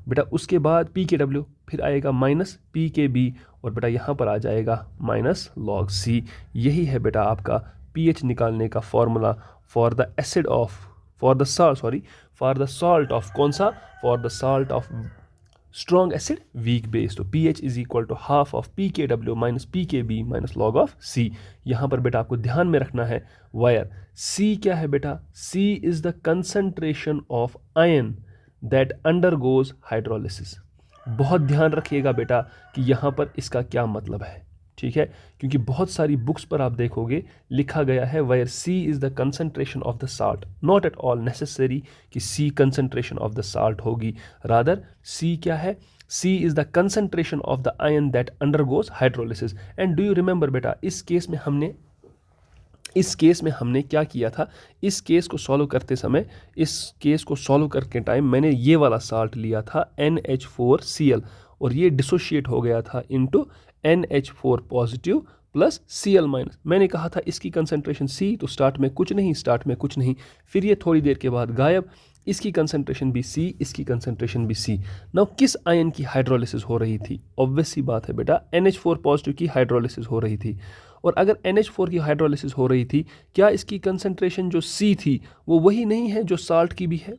बेटा, उसके बाद PKW फिर आएगा माइनस PKB, और बेटा यहाँ पर आ जाएगा माइनस log C। यही है बेटा आपका pH निकालने का formula for the acid of, for the salt of कौन सा, for the salt of strong acid weak base. तो pH is equal to half of PKW minus PKB minus log of C। यहाँ पर बेटा आपको ध्यान में रखना है वायर C क्या है बेटा, C is the concentration of ion that undergoes hydrolysis. बहुत ध्यान रखिएगा बेटा कि यहाँ पर इसका क्या मतलब है, ठीक है, क्योंकि बहुत सारी बुक्स पर आप देखोगे लिखा गया है wire C is the concentration of the salt, not at all necessary कि C concentration of the salt होगी, रादर C क्या है, C is the concentration of the ion that undergoes hydrolysis. And do you remember बेटा इस case में हमने क्या किया था, इस केस को सॉल्व करते समय, इस केस को सॉल्व करके टाइम मैंने ये वाला साल्ट लिया था NH4Cl, और ये डिसोशिएट हो गया था into NH4 positive plus Cl minus. मैंने कहा था इसकी कंसंट्रेशन C, तो स्टार्ट में कुछ नहीं, फिर ये थोड़ी देर के बाद गायब, इसकी कंसंट्रेशन भी C, इसकी कंसंट्रेशन भी C। नाउ किस आयन की हाइड्रोलिसिस हो रही थी, ऑब्वियस सी बात है बेटा NH4 पॉजिटिव की हाइड्रोलिसिस हो रही थी, और अगर NH4 की हाइड्रोलिसिस हो रही थी, क्या इसकी कंसंट्रेशन जो C थी वो वही नहीं है जो साल्ट की भी है,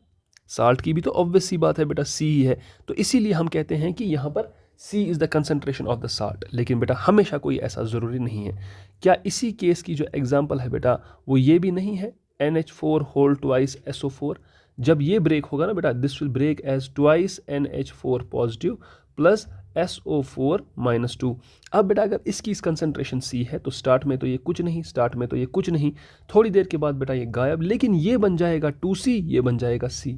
साल्ट की भी तो ऑब्वियस सी बात है बेटा C ही है, तो इसीलिए हम कहते हैं कि यहाँ पर C is the concentration of the salt. लेकिन बेटा हमेशा कोई ऐसा ज़रूरी नहीं है। क्या इसी केस की जो एग्जाम्पल है बेटा वो ये भी नहीं है, NH4 होल ट्वाइस SO4। जब ये ब्रेक होगा ना बेटा, this will break as twice NH4 positive plus SO4 -2। अब बेटा अगर इसकी इस कंसनट्रेशन C है तो स्टार्ट में तो ये कुछ नहीं, स्टार्ट में तो ये कुछ नहीं, थोड़ी देर के बाद बेटा ये गायब, लेकिन ये बन जाएगा 2C, ये बन जाएगा C।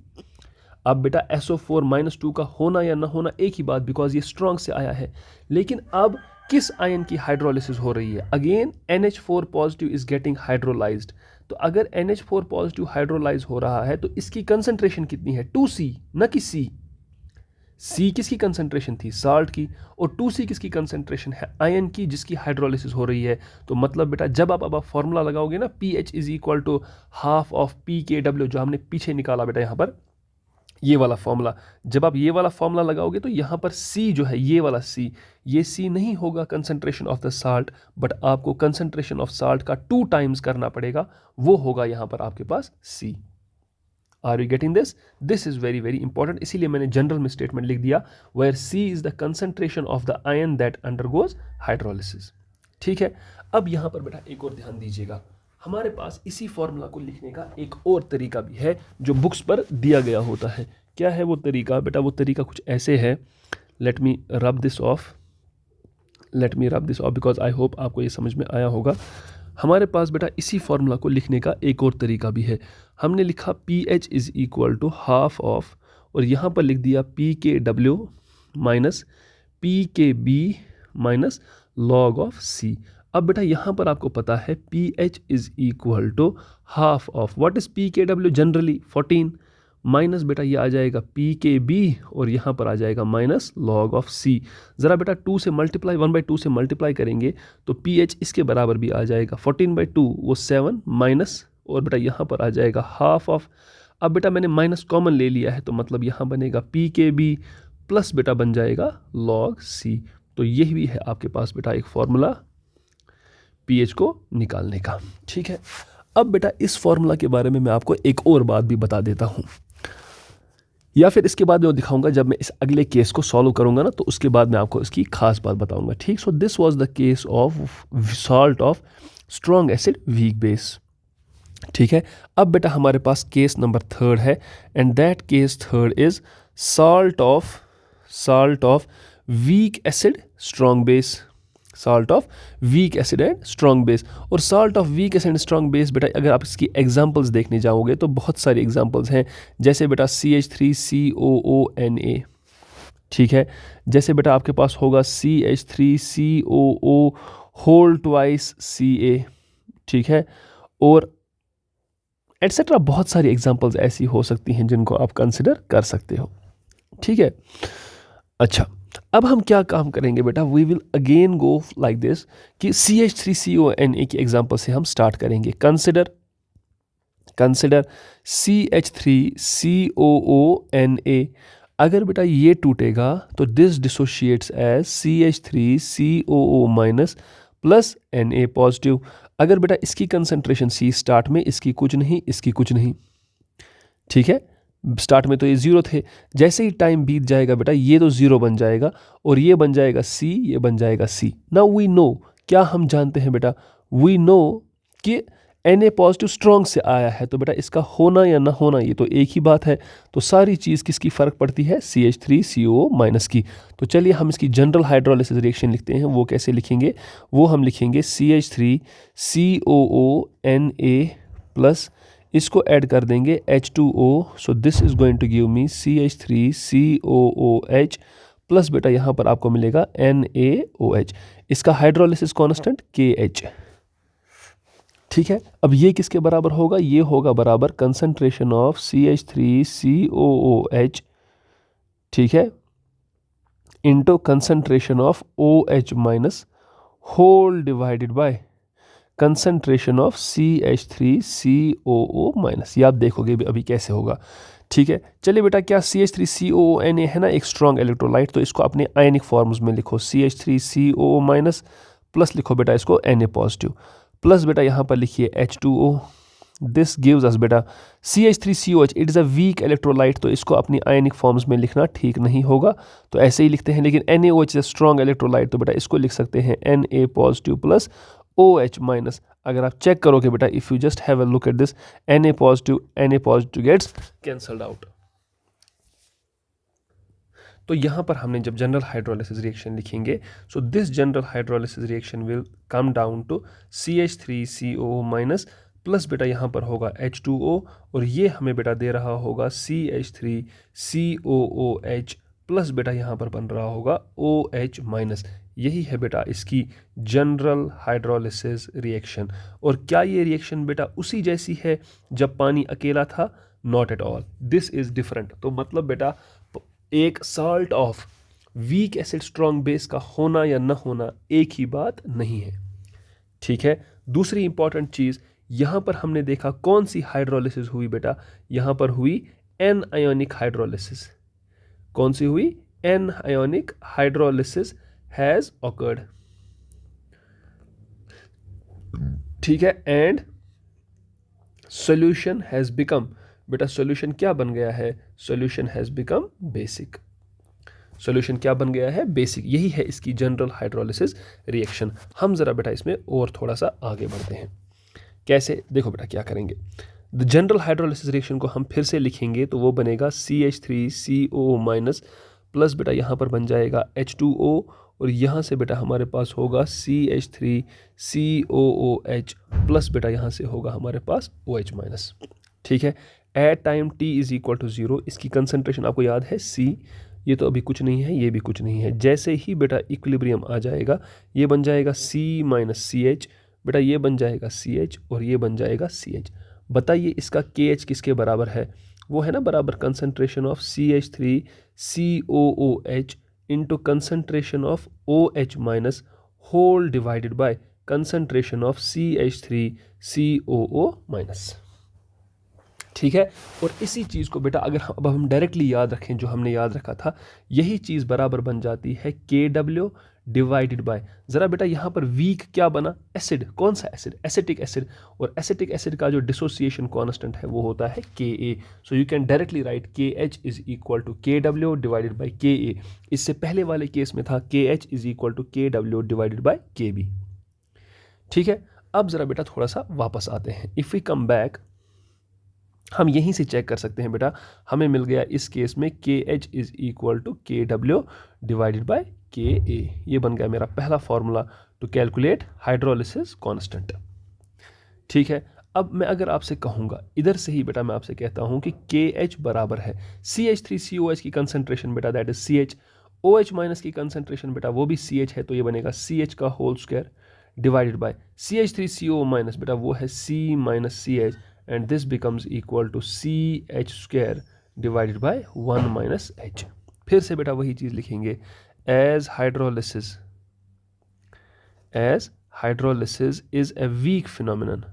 अब बेटा SO4 -2 का होना या ना होना एक ही बात, बिकॉज ये स्ट्रॉन्ग से आया है। लेकिन अब किस आयन की हाइड्रोलिसिस हो रही है? Again NH4 positive is getting hydrolysed. तो अगर NH4 पॉजिटिव हाइड्रोलाइज हो रहा है तो इसकी कंसंट्रेशन कितनी है? 2C, न कि C। C किसकी कंसंट्रेशन थी? साल्ट की। और 2C किसकी कंसंट्रेशन है? आयन की, जिसकी हाइड्रोलिसिस हो रही है। तो मतलब बेटा जब आप अब फॉर्मूला लगाओगे ना, pH is equal to half of pKw, जो हमने पीछे निकाला बेटा यहाँ पर, ये वाला फॉर्मूला, जब आप ये वाला फॉर्मूला लगाओगे तो यहाँ पर C जो है, ये वाला C, ये C नहीं होगा concentration of the salt, but आपको कंसंट्रेशन ऑफ साल्ट का 2 टाइम्स करना पड़ेगा, वो होगा यहाँ पर आपके पास C। Are you getting this? This is very very important, इसीलिए मैंने जनरल में स्टेटमेंट लिख दिया, where C is the concentration of the ion that undergoes hydrolysis. ठीक है, अब यहाँ पर बेटा एक और ध्यान दीजिएगा, हमारे पास इसी फॉर्मूला को लिखने का एक और तरीका भी है जो बुक्स पर दिया गया होता है। क्या है वो तरीका? बेटा वो तरीका कुछ ऐसे है, let me rub this of because I hope आपको ये समझ में आया होगा। हमारे पास बेटा इसी फॉर्मूला को लिखने का एक और तरीका भी है। हमने लिखा pH is equal to half of, और यहाँ पर लिख दिया pKw minus pKb minus log of C। अब बेटा यहाँ पर आपको पता है pH is equal to half of, what is pKw generally 14, minus बेटा ये आ जाएगा pKb, और यहाँ पर आ जाएगा माइनस लॉग ऑफ C। ज़रा बेटा 2 से मल्टीप्लाई, 1/2 से मल्टीप्लाई करेंगे तो pH इसके बराबर भी आ जाएगा, 14/2 वो 7 माइनस, और बेटा यहाँ पर आ जाएगा हाफ ऑफ। अब बेटा मैंने माइनस कॉमन ले लिया है तो मतलब यहाँ बनेगा pKb प्लस बेटा बन जाएगा लॉग C। तो यही भी है आपके पास बेटा एक फॉर्मूला pH को निकालने का। ठीक है, अब बेटा इस फॉर्मूला के बारे में मैं आपको एक और बात भी बता देता हूँ, या फिर इसके बाद मैं दिखाऊंगा जब मैं इस अगले केस को सॉल्व करूंगा ना, तो उसके बाद मैं आपको इसकी खास बात बताऊंगा। ठीक, so this was the case of salt of strong acid weak base. ठीक है, अब बेटा हमारे पास केस नंबर 3 है, and that case 3 is salt of weak acid strong base, salt of weak acid and strong base. और salt of weak acid and strong base बेटा अगर आप इसकी एग्जांपल्स देखने जाओगे तो बहुत सारी एग्जांपल्स हैं, जैसे बेटा CH3COONA। ठीक है, जैसे बेटा आपके पास होगा CH3COO होल ट्वाइस Ca। ठीक है, और एटसेट्रा बहुत सारी एग्जांपल्स ऐसी हो सकती हैं जिनको आप कंसिडर कर सकते हो। ठीक है, अच्छा अब हम क्या काम करेंगे बेटा, we will again go like this कि CH3CONA की एग्जांपल से हम स्टार्ट करेंगे। कंसिडर CH3COONA, अगर बेटा ये टूटेगा तो this dissociates as CH3COO minus plus Na positive. अगर बेटा इसकी कंसंट्रेशन C स्टार्ट में, इसकी कुछ नहीं, इसकी कुछ नहीं। ठीक है, स्टार्ट में तो ये 0 थे, जैसे ही टाइम बीत जाएगा बेटा ये तो 0 बन जाएगा, और ये बन जाएगा C, ये बन जाएगा C। नाउ वी नो, क्या हम जानते हैं बेटा, वी नो कि Na पॉजिटिव स्ट्रॉन्ग से आया है, तो बेटा इसका होना या ना होना ये तो एक ही बात है। तो सारी चीज़ किसकी फ़र्क पड़ती है? CH3COO माइनस की। तो चलिए हम इसकी जनरल हाइड्रोलिसिस रिएक्शन लिखते हैं। वो कैसे लिखेंगे? वो हम लिखेंगे CH3COONA प्लस इसको ऐड कर देंगे H2O, so this is going to give me CH3COOH plus बेटा यहाँ पर आपको मिलेगा NaOH, इसका हाइड्रोलिसिस कांस्टेंट KH। ठीक है, अब ये किसके बराबर होगा? ये होगा बराबर कंसंट्रेशन ऑफ CH3COOH, ठीक है, into concentration of OH minus whole divided by concentration of CH3COO minus. ये आप देखोगे अभी कैसे होगा। ठीक है, चलिए बेटा, क्या CH3COONA है ना एक स्ट्रॉन्ग इलेक्ट्रोलाइट, तो इसको अपने आयनिक फॉर्म्स में लिखो, CH3COO माइनस प्लस लिखो बेटा इसको Na पॉजिटिव, प्लस बेटा यहाँ पर लिखिए H2O, दिस गिव्स अस बेटा CH3COH, it is a weak electrolyte, तो इसको अपनी आयनिक फॉर्म्स में लिखना ठीक नहीं होगा, तो ऐसे ही लिखते हैं। लेकिन NaOH is a strong electrolyte, तो बेटा इसको लिख सकते हैं Na positive plus OH minus. अगर आप चेक करोगे बेटा, if you just have a look at this, Na positive gets cancelled out. तो यहाँ पर हमने जब जनरल हाइड्रोलिसिस रिएक्शन लिखेंगे, so this general hydrolysis reaction will come down to CH3CO minus plus बेटा यहाँ पर होगा H2O, और ये हमें बेटा दे रहा होगा CH3COOH प्लस बेटा यहाँ पर बन रहा होगा OH माइनस। यही है बेटा इसकी जनरल हाइड्रोलिसिस रिएक्शन। और क्या ये रिएक्शन बेटा उसी जैसी है जब पानी अकेला था? Not at all, this is different. तो मतलब बेटा एक salt of weak acid strong base का होना या न होना एक ही बात नहीं है, ठीक है। दूसरी इंपॉर्टेंट चीज़, यहाँ पर हमने देखा कौन सी हाइड्रोलिसिस हुई बेटा, यहाँ पर हुई एन आयोनिक हाइड्रोलिसिस। कौन सी हुई? Anionic hydrolysis has occurred, ठीक है। एंड सॉल्यूशन हैज बिकम, बेटा सॉल्यूशन क्या बन गया है? Solution has become basic. Solution क्या बन गया है? बेसिक। यही है इसकी जनरल हाइड्रोलिसिस रिएक्शन। हम जरा बेटा इसमें और थोड़ा सा आगे बढ़ते हैं। कैसे? देखो बेटा क्या करेंगे। द जनरल हाइड्रोलिसिस रिएक्शन को हम फिर से लिखेंगे तो वो बनेगा CH3CO माइनस प्लस बेटा यहाँ पर बन जाएगा H2O, और यहाँ से बेटा हमारे पास होगा CH3COOH प्लस बेटा यहाँ से होगा हमारे पास OH माइनस, ठीक है। At time T is equal to 0, इसकी कंसंट्रेशन आपको याद है C, ये तो अभी कुछ नहीं है, ये भी कुछ नहीं है। जैसे ही बेटा इक्विलिब्रियम आ जाएगा, ये बन जाएगा C माइनस CH, बेटा ये बन जाएगा CH और ये बन जाएगा CH। बताइए इसका KH किसके बराबर है? वो है ना बराबर concentration of CH3COOH into concentration of OH minus whole divided by concentration of CH3COO minus, ठीक है। और इसी चीज़ को बेटा अगर अब हम डायरेक्टली याद रखें, जो हमने याद रखा था, यही चीज़ बराबर बन जाती है KW डिवाइडेड बाय, ज़रा बेटा यहाँ पर वीक क्या बना? एसिड। कौन सा एसिड? Acetic acid. और एसिटिक एसिड का जो डिसोसिएशन कांस्टेंट है वो होता है Ka। So you can directly write KH is equal to KW divided by Ka। इससे पहले वाले केस में था KH is equal to KW divided by KB, ठीक है। अब ज़रा बेटा थोड़ा सा वापस आते हैं। इफ़ वी कम बैक, हम यहीं से चेक कर सकते हैं बेटा, हमें मिल गया इस केस में KH is equal to KW divided by Ka। ये बन गया मेरा पहला formula to calculate hydrolysis constant, ठीक है। अब मैं अगर आपसे कहूँगा, इधर से ही बेटा मैं आपसे कहता हूँ कि KH बराबर है CH3COH की कंसंट्रेशन बेटा that is CH, OH minus की कंसंट्रेशन बेटा वो भी CH है, तो ये बनेगा CH का whole square divided by CH3CO minus बेटा वो है C minus CH, and this becomes equal to CH square divided by 1 minus H। फिर से बेटा वही चीज़ लिखेंगे, as hydrolysis is a weak phenomenon,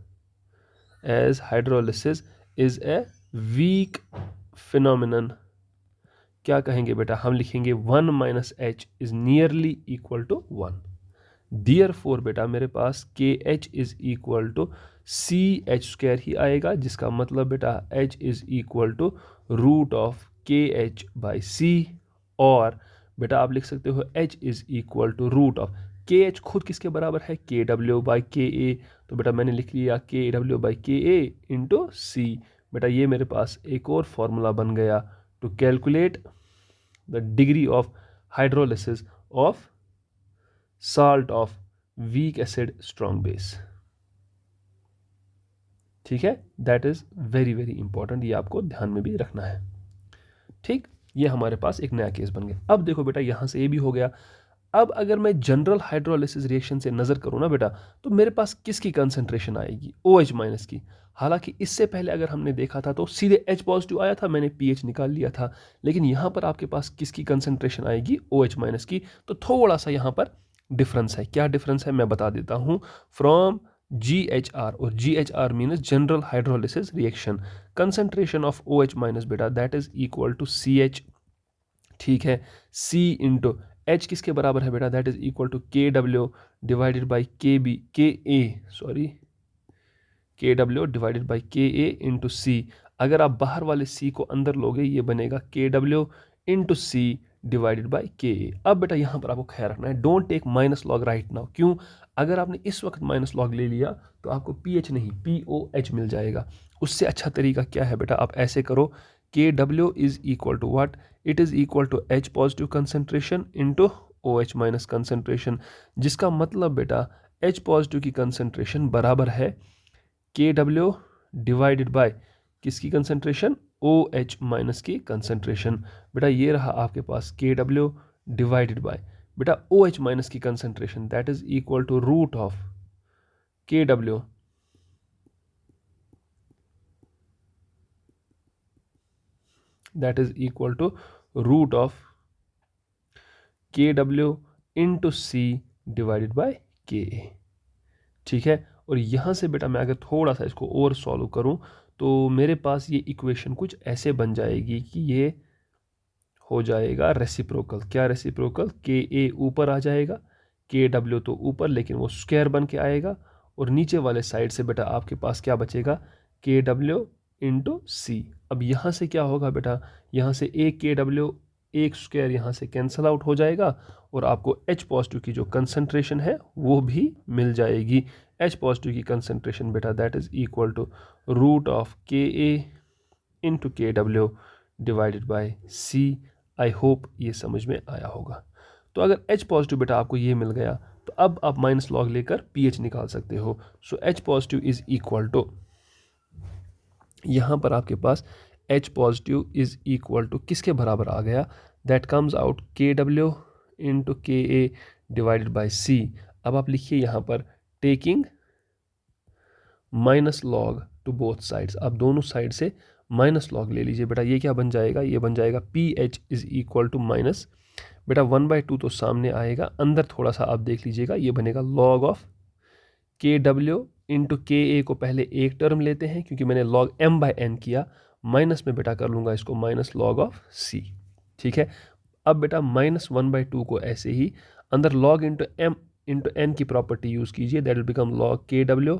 as hydrolysis is a weak phenomenon, क्या कहेंगे बेटा? हम लिखेंगे 1 minus H is nearly equal to 1। Therefore बेटा मेरे पास KH is equal to CH square ही आएगा, जिसका मतलब बेटा H is equal to root of KH by C, और बेटा आप लिख सकते हो H is equal to root of KH खुद किसके बराबर है? KW बाई KA, तो बेटा मैंने लिख लिया KW by KA into C। बेटा ये मेरे पास एक और फॉर्मूला बन गया to calculate the degree of hydrolysis of salt of weak acid strong base, ठीक है। That is very very important, ये आपको ध्यान में भी रखना है, ठीक। ये हमारे पास एक नया केस बन गया। अब देखो बेटा यहां से ये भी हो गया। अब अगर मैं जनरल हाइड्रोलिसिस रिएक्शन से नजर करूं ना बेटा, तो मेरे पास किसकी कंसंट्रेशन आएगी? OH माइनस की। हालांकि इससे पहले अगर हमने देखा था तो सीधे H पॉजिटिव आया था, मैंने pH निकाल लिया था, लेकिन यहां पर आपके पास किसकी कंसंट्रेशन आएगी? OH माइनस की। तो थोड़ा सा यहां पर डिफरेंस है। क्या डिफरेंस है मैं बता देता हूं। फ्रॉम GHR, और GHR means general hydrolysis reaction, concentration of OH minus बेटा that is equal to CH, ठीक है। C इंटू H किसके बराबर है बेटा? That is equal to KW divided by KB, KA sorry K W divided by K A into सी। अगर आप बाहर वाले सी को अंदर लोगे ये बनेगा K W into C divided by K A. अब बेटा यहाँ पर आपको ख्याल रखना है, don't take minus log right now. क्यों? अगर आपने इस वक्त माइनस लॉग ले लिया तो आपको पी एच नहीं पी ओ एच मिल जाएगा। उससे अच्छा तरीका क्या है बेटा, आप ऐसे करो, K W is equal to what, it is equal to H positive concentration into O H minus concentration, जिसका मतलब बेटा एच पॉजिटिव की कंसनट्रेशन बराबर है के डब्ल्यू डिवाइडेड बाय किसकी कंसनट्रेशन, ओ एच माइनस की कंसनट्रेशन। बेटा ये रहा आपके पास के डब्ल्यू डिवाइडेड बाय बेटा ओ एच माइनस की concentration, that is equal to root of K W that is equal to root of K W into C divided by K A. ठीक है, और यहाँ से बेटा मैं अगर थोड़ा सा इसको और सॉल्व करूँ तो मेरे पास ये इक्वेशन कुछ ऐसे बन जाएगी कि ये हो जाएगा रेसिप्रोकल। क्या रेसिप्रोकल? के ए ऊपर आ जाएगा, के डब्ल्यू तो ऊपर लेकिन वो स्क्वायर बन के आएगा, और नीचे वाले साइड से बेटा आपके पास क्या बचेगा, के डब्ल्यू इंटू सी। अब यहाँ से क्या होगा बेटा, यहाँ से एक के डब्ल्यू एक स्क्वायर यहाँ से कैंसल आउट हो जाएगा, और आपको एच पॉजिटिव की जो कंसंट्रेशन है वो भी मिल जाएगी। एच पॉजिटिव की कंसंट्रेशन बेटा that is equal to root of K A into K W divided by C. I hope ये समझ में आया होगा। तो अगर H पॉजिटिव बेटा आपको ये मिल गया तो अब आप माइनस लॉग लेकर पीएच निकाल सकते हो। So H positive is equal to, यहाँ पर आपके पास H positive is equal to किसके बराबर आ गया, that comes out K W into K A divided by सी। अब आप लिखिए यहाँ पर taking minus log to both sides, आप दोनों साइड से माइनस लॉग ले लीजिए। बेटा ये क्या बन जाएगा, ये बन जाएगा P H is equal to minus, बेटा 1/2 तो सामने आएगा, अंदर थोड़ा सा आप देख लीजिएगा, ये बनेगा log of K W into K ए को पहले एक टर्म लेते हैं क्योंकि मैंने लॉग एम बाई एन किया, माइनस में बेटा कर लूँगा इसको माइनस लॉग ऑफ सी। ठीक है, अब बेटा -1/2 को ऐसे ही अंदर log into M into N की प्रॉपर्टी यूज़ कीजिए, that will become log K W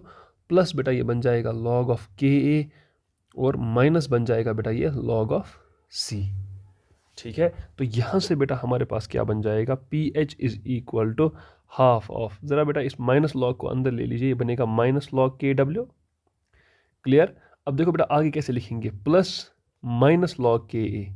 plus बेटा ये बन जाएगा लॉग ऑफ के ए, और माइनस बन जाएगा बेटा ये लॉग ऑफ सी। ठीक है, तो यहाँ से बेटा हमारे पास क्या बन जाएगा, P H is equal to half of, ज़रा बेटा इस माइनस लॉग को अंदर ले लीजिए, ये बनेगा minus log K W. Clear? अब देखो बेटा आगे कैसे लिखेंगे, प्लस माइनस लॉग के ए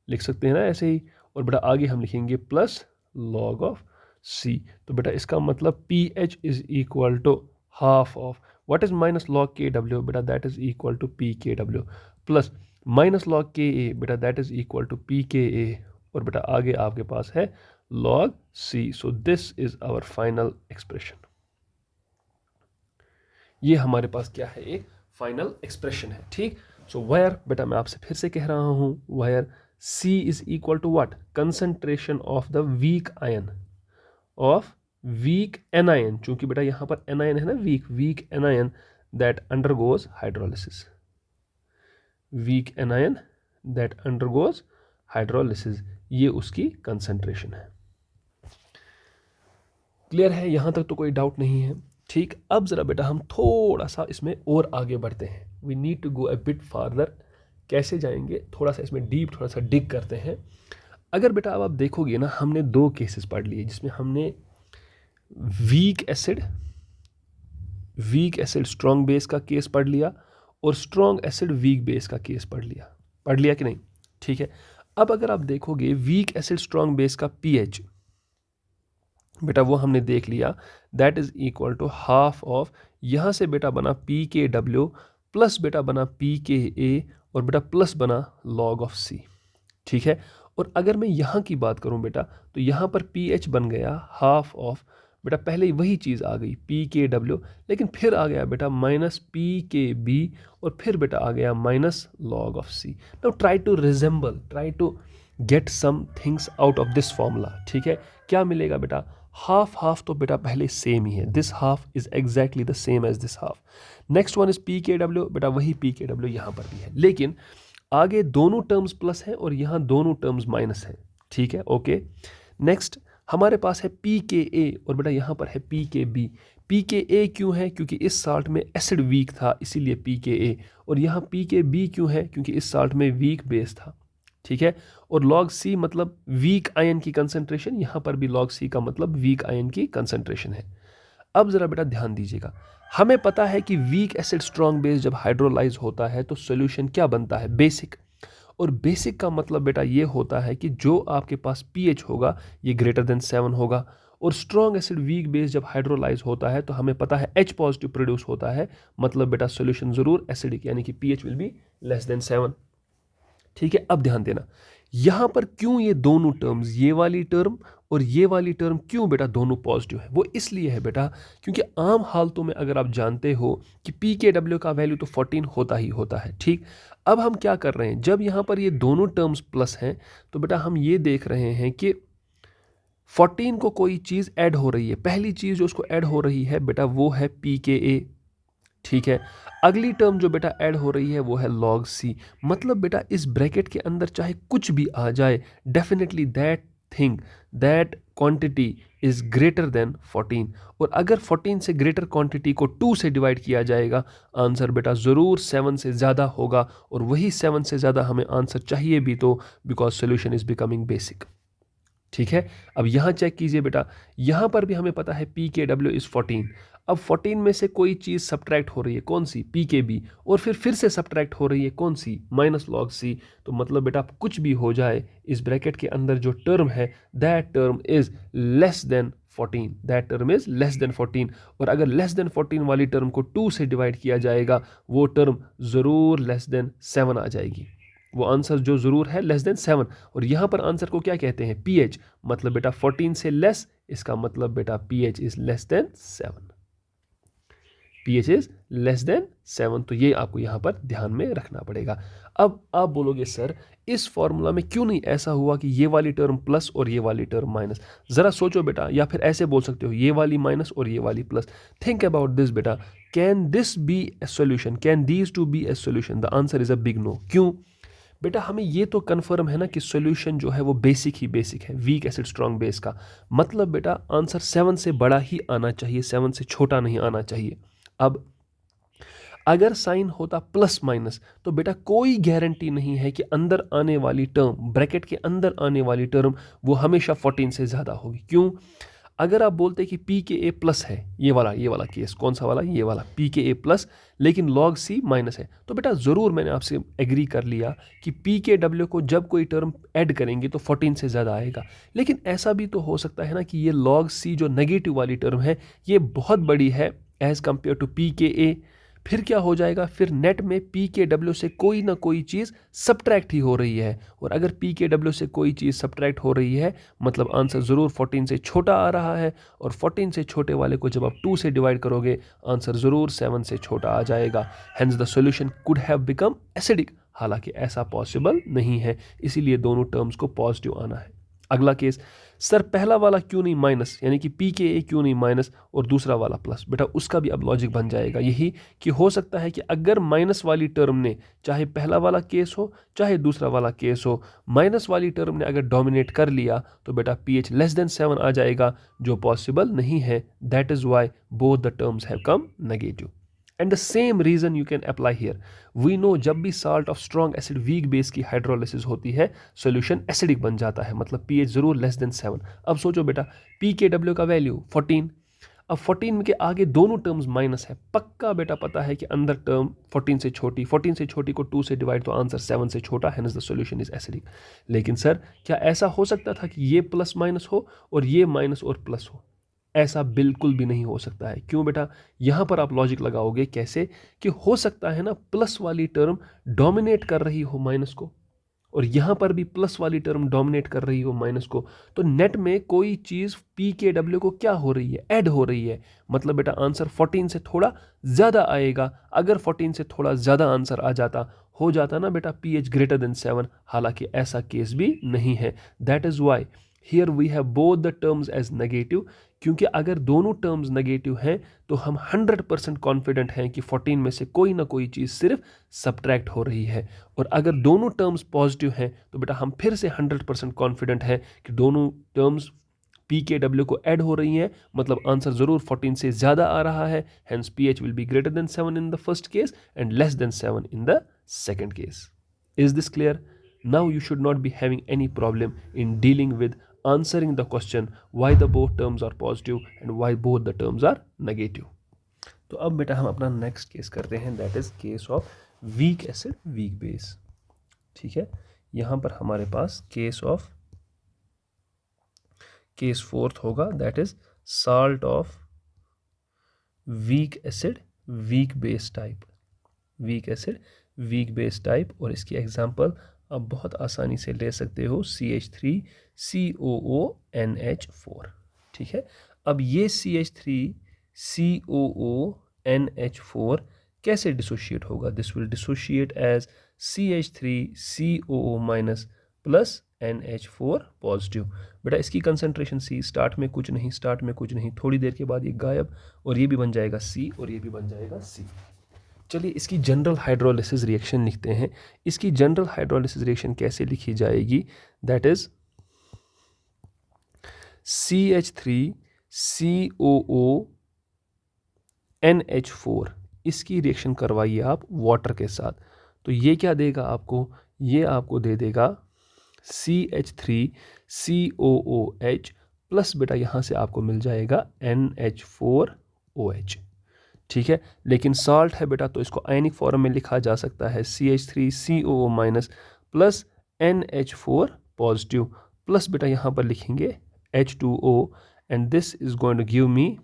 लिख सकते हैं ना ऐसे ही, और बेटा आगे हम लिखेंगे प्लस लॉग ऑफ सी। तो बेटा इसका मतलब P H is equal to half of what is minus log K W, बेटा that is equal to P K W plus minus log K A, बेटा that is equal to P K A, और बेटा आगे आपके पास है log C. So this is our final expression. ये हमारे पास क्या है, एक फाइनल एक्सप्रेशन है। ठीक, सो वायर बेटा मैं आपसे फिर से कह रहा हूं, wire C is equal to what, concentration of the weak ion of weak anion, चूंकि बेटा यहां पर anion है ना, weak anion that undergoes hydrolysis, weak anion that undergoes hydrolysis, ये उसकी concentration है। क्लियर है, यहां तक तो कोई डाउट नहीं है। ठीक, अब जरा बेटा हम थोड़ा सा इसमें और आगे बढ़ते हैं, we need to go a bit farther. कैसे जाएंगे, थोड़ा सा इसमें डीप थोड़ा सा डिग करते हैं। अगर बेटा अब आप देखोगे ना, हमने दो केसेस पढ़ लिए जिसमें हमने वीक एसिड स्ट्रॉन्ग बेस का केस पढ़ लिया और स्ट्रॉन्ग एसिड वीक बेस का केस पढ़ लिया कि नहीं। ठीक है, अब अगर आप देखोगे वीक एसिड स्ट्रॉन्ग बेस का पीएच बेटा वो हमने देख लिया, that is equal to half of, यहाँ से बेटा बना पी के डब्ल्यू प्लस बेटा बना पी के ए, और बेटा प्लस बना लॉग ऑफ सी। ठीक है, और अगर मैं यहाँ की बात करूँ बेटा तो यहाँ पर पी एच बन गया हाफ ऑफ, बेटा पहले ही वही चीज़ आ गई पी के डब्ल्यू, लेकिन फिर आ गया बेटा माइनस पी के बी, और फिर बेटा आ गया minus log of C. Now try to get some things out of this formula. ठीक है, क्या मिलेगा बेटा, हाफ तो बेटा पहले सेम ही है, this half is exactly the same as this half. Next one is P K W, बेटा वही पी के डब्ल्यू यहाँ पर भी है, लेकिन आगे दोनों टर्म्स प्लस है और यहाँ दोनों टर्म्स माइनस है। ठीक है, ओके। नेक्स्ट हमारे पास है पी के ए और बेटा यहाँ पर है पी के बी। pKa क्यों है? क्योंकि इस साल्ट में एसिड वीक था, इसीलिए pKa। और यहाँ pKb क्यों है? क्योंकि इस साल्ट में वीक बेस था, ठीक है। और log C मतलब वीक आयन की कंसंट्रेशन, यहाँ पर भी log C का मतलब वीक आयन की कंसंट्रेशन है। अब ज़रा बेटा ध्यान दीजिएगा, हमें पता है कि वीक एसिड स्ट्रॉन्ग बेस जब हाइड्रोलाइज होता है तो सॉल्यूशन क्या बनता है? बेसिक। और बेसिक का मतलब बेटा ये होता है कि जो आपके पास pH होगा ये ग्रेटर देन 7 होगा। और स्ट्रॉन्ग एसिड वीक बेस जब हाइड्रोलाइज होता है तो हमें पता है H पॉजिटिव प्रोड्यूस होता है, मतलब बेटा सॉल्यूशन ज़रूर एसिडिक, यानी कि pH will be less than 7, ठीक है। अब ध्यान देना, यहां पर क्यों ये दोनों टर्म्स, ये वाली टर्म और ये वाली टर्म, क्यों बेटा दोनों पॉजिटिव है? वो इसलिए है बेटा क्योंकि आम हालतों में अगर आप जानते हो कि pKw का वैल्यू तो 14 होता ही होता है, ठीक। अब हम क्या कर रहे हैं, जब यहां पर ये दोनों टर्म्स प्लस हैं तो बेटा हम ये देख रहे हैं कि 14 को कोई चीज़ ऐड हो रही है। पहली चीज़ जो उसको ऐड हो रही है बेटा वो है pKa, ठीक है। अगली टर्म जो बेटा ऐड हो रही है वो है log C। मतलब बेटा इस ब्रैकेट के अंदर चाहे कुछ भी आ जाए, definitely that thing, that quantity is greater than 14। और अगर 14 से ग्रेटर क्वांटिटी को 2 से डिवाइड किया जाएगा, आंसर बेटा ज़रूर 7 से ज़्यादा होगा। और वही 7 से ज़्यादा हमें आंसर चाहिए भी तो, because solution is becoming basic, ठीक है। अब यहाँ चेक कीजिए बेटा, यहाँ पर भी हमें पता है pKw इज 14। अब 14 में से कोई चीज़ सब्ट्रैक्ट हो रही है, कौन सी? pKb। और फिर से सब्ट्रैक्ट हो रही है, कौन सी? Minus log C। तो मतलब बेटा कुछ भी हो जाए, इस ब्रैकेट के अंदर जो टर्म है that term is less than 14, that term is less than 14। और अगर लेस देन 14 वाली टर्म को 2 से डिवाइड किया जाएगा, वो टर्म ज़रूर लेस देन 7 आ जाएगी। वो आंसर जो ज़रूर है लेस देन 7। और यहाँ पर आंसर को क्या कहते हैं? pH। मतलब बेटा 14 से लेस, इसका मतलब बेटा pH is less than 7, pH is less than 7। तो ये आपको यहाँ पर ध्यान में रखना पड़ेगा। अब आप बोलोगे सर इस फॉर्मूला में क्यों नहीं ऐसा हुआ कि ये वाली टर्म प्लस और ये वाली टर्म माइनस? ज़रा सोचो बेटा, या फिर ऐसे बोल सकते हो ये वाली माइनस और ये वाली प्लस। थिंक अबाउट दिस बेटा, can this be a solution, can these two be a solution? The answer is a big no. क्यों बेटा? हमें ये तो कन्फर्म है ना कि सॉल्यूशन जो है वो बेसिक ही बेसिक है, वीक एसिड स्ट्रॉन्ग बेस का। मतलब बेटा आंसर 7 से बड़ा ही आना चाहिए, 7 से छोटा नहीं आना चाहिए। अब अगर साइन होता प्लस माइनस तो बेटा कोई गारंटी नहीं है कि अंदर आने वाली टर्म, ब्रैकेट के अंदर आने वाली टर्म वो हमेशा 14 से ज़्यादा होगी। क्यों? अगर आप बोलते कि pKa प्लस है, ये वाला केस, कौन सा वाला? ये वाला pKa प्लस, लेकिन log C माइनस है, तो बेटा ज़रूर मैंने आपसे एग्री कर लिया कि pKw को जब कोई टर्म ऐड करेंगे तो 14 से ज़्यादा आएगा। लेकिन ऐसा भी तो हो सकता है ना कि ये log C जो नेगेटिव वाली टर्म है ये बहुत बड़ी है एज़ कम्पेयर टू pKa। फिर क्या हो जाएगा? फिर नेट में pKw से कोई ना कोई चीज़ सब्ट्रैक्ट ही हो रही है। और अगर pKw से कोई चीज़ सब्ट्रैक्ट हो रही है मतलब आंसर ज़रूर 14 से छोटा आ रहा है। और 14 से छोटे वाले को जब आप 2 से डिवाइड करोगे आंसर ज़रूर 7 से छोटा आ जाएगा। Hence the solution could have become acidic. हालांकि ऐसा पॉसिबल नहीं है, इसीलिए दोनों टर्म्स को पॉजिटिव आना है। अगला केस, सर पहला वाला क्यों नहीं माइनस, यानी कि pKa क्यों नहीं माइनस और दूसरा वाला प्लस? बेटा उसका भी अब लॉजिक बन जाएगा यही कि हो सकता है कि अगर माइनस वाली टर्म ने, चाहे पहला वाला केस हो चाहे दूसरा वाला केस हो, माइनस वाली टर्म ने अगर डोमिनेट कर लिया तो बेटा pH लेस देन 7 आ जाएगा, जो पॉसिबल नहीं है। That is why both the terms have come negative. And the same reason you can apply here. We know जब भी salt of strong acid weak base की हाइड्रोलिसिस होती है सॉल्यूशन एसिडिक बन जाता है, मतलब pH जरूर लेस देन 7। अब सोचो बेटा pKw का वैल्यू 14, अब 14 के आगे दोनों टर्म्स माइनस है, पक्का बेटा पता है कि अंदर टर्म 14 से छोटी, 14 से छोटी को 2 से डिवाइड तो आंसर 7 से छोटा, hence the solution is acidic. लेकिन सर क्या ऐसा हो सकता था कि ये प्लस माइनस हो और ये माइनस और प्लस हो? ऐसा बिल्कुल भी नहीं हो सकता है। क्यों बेटा? यहां पर आप लॉजिक लगाओगे कैसे कि हो सकता है ना प्लस वाली टर्म डोमिनेट कर रही हो माइनस को, और यहां पर भी प्लस वाली टर्म डोमिनेट कर रही हो माइनस को, तो नेट में कोई चीज pKw को क्या हो रही है? ऐड हो रही है। मतलब बेटा आंसर 14 से थोड़ा ज्यादा आएगा। अगर 14 से थोड़ा ज्यादा आंसर आ जाता, हो जाता ना बेटा pH ग्रेटर देन 7, हालांकि ऐसा केस भी नहीं है। That is why here we have both the terms as negative. क्योंकि अगर दोनों टर्म्स नेगेटिव हैं तो हम 100% कॉन्फिडेंट हैं कि 14 में से कोई ना कोई चीज़ सिर्फ सब्ट्रैक्ट हो रही है। और अगर दोनों टर्म्स पॉजिटिव हैं तो बेटा हम फिर से 100% कॉन्फिडेंट हैं कि दोनों टर्म्स PKW को ऐड हो रही हैं, मतलब आंसर ज़रूर 14 से ज़्यादा आ रहा है। Hence pH will be greater than 7 in the first case and less than 7 in the second case. Is this clear? Now you should not be having any problem in dealing with answering the question why the both terms are positive and why both the terms are negative. तो अब बेटा हम अपना next case करते हैं, that is case of weak acid weak base. ठीक है, यहां पर हमारे पास केस फोर्थ होगा, that is salt of weak acid weak base type, weak acid weak base type. और इसकी एग्जांपल आप बहुत आसानी से ले सकते हो, CH3COONH4। ठीक है, अब ये CH3COONH4 कैसे डिसोशिएट होगा? This will dissociate as CH3COO minus plus NH4 positive. बेटा इसकी कंसंट्रेशन C, स्टार्ट में कुछ नहीं, थोड़ी देर के बाद ये गायब, और ये भी बन जाएगा C और ये भी बन जाएगा C। चलिए इसकी जनरल हाइड्रोलिसिस रिएक्शन लिखते हैं। इसकी जनरल हाइड्रोलिसिस रिएक्शन कैसे लिखी जाएगी? दैट इज CH3COONH4, इसकी रिएक्शन करवाइए आप वाटर के साथ। तो ये क्या देगा आपको? ये आपको दे देगा CH3COOH प्लस बेटा यहाँ से आपको मिल जाएगा NH4OH। ठीक है, लेकिन साल्ट है बेटा तो इसको आयनिक फॉर्म में लिखा जा सकता है CH3COO minus plus NH4 positive plus बेटा यहाँ पर लिखेंगे H2O and this is going to give me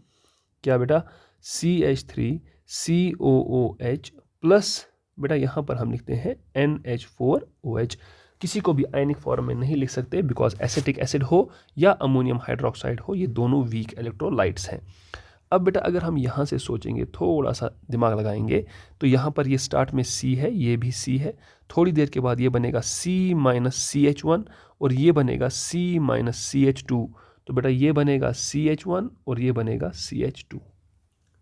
क्या बेटा? CH3COOH प्लस बेटा यहाँ पर हम लिखते हैं NH4OH। किसी को भी आयनिक फॉर्म में नहीं लिख सकते बिकॉज एसिटिक एसिड हो या अमोनियम हाइड्रोक्साइड हो, ये दोनों वीक इलेक्ट्रोलाइट्स हैं। अब बेटा अगर हम यहाँ से सोचेंगे, थोड़ा सा दिमाग लगाएंगे, तो यहाँ पर ये स्टार्ट में C है, ये भी C है, थोड़ी देर के बाद ये बनेगा C माइनस CH1 और ये बनेगा C माइनस CH2। तो बेटा ये बनेगा CH1 और ये बनेगा CH2।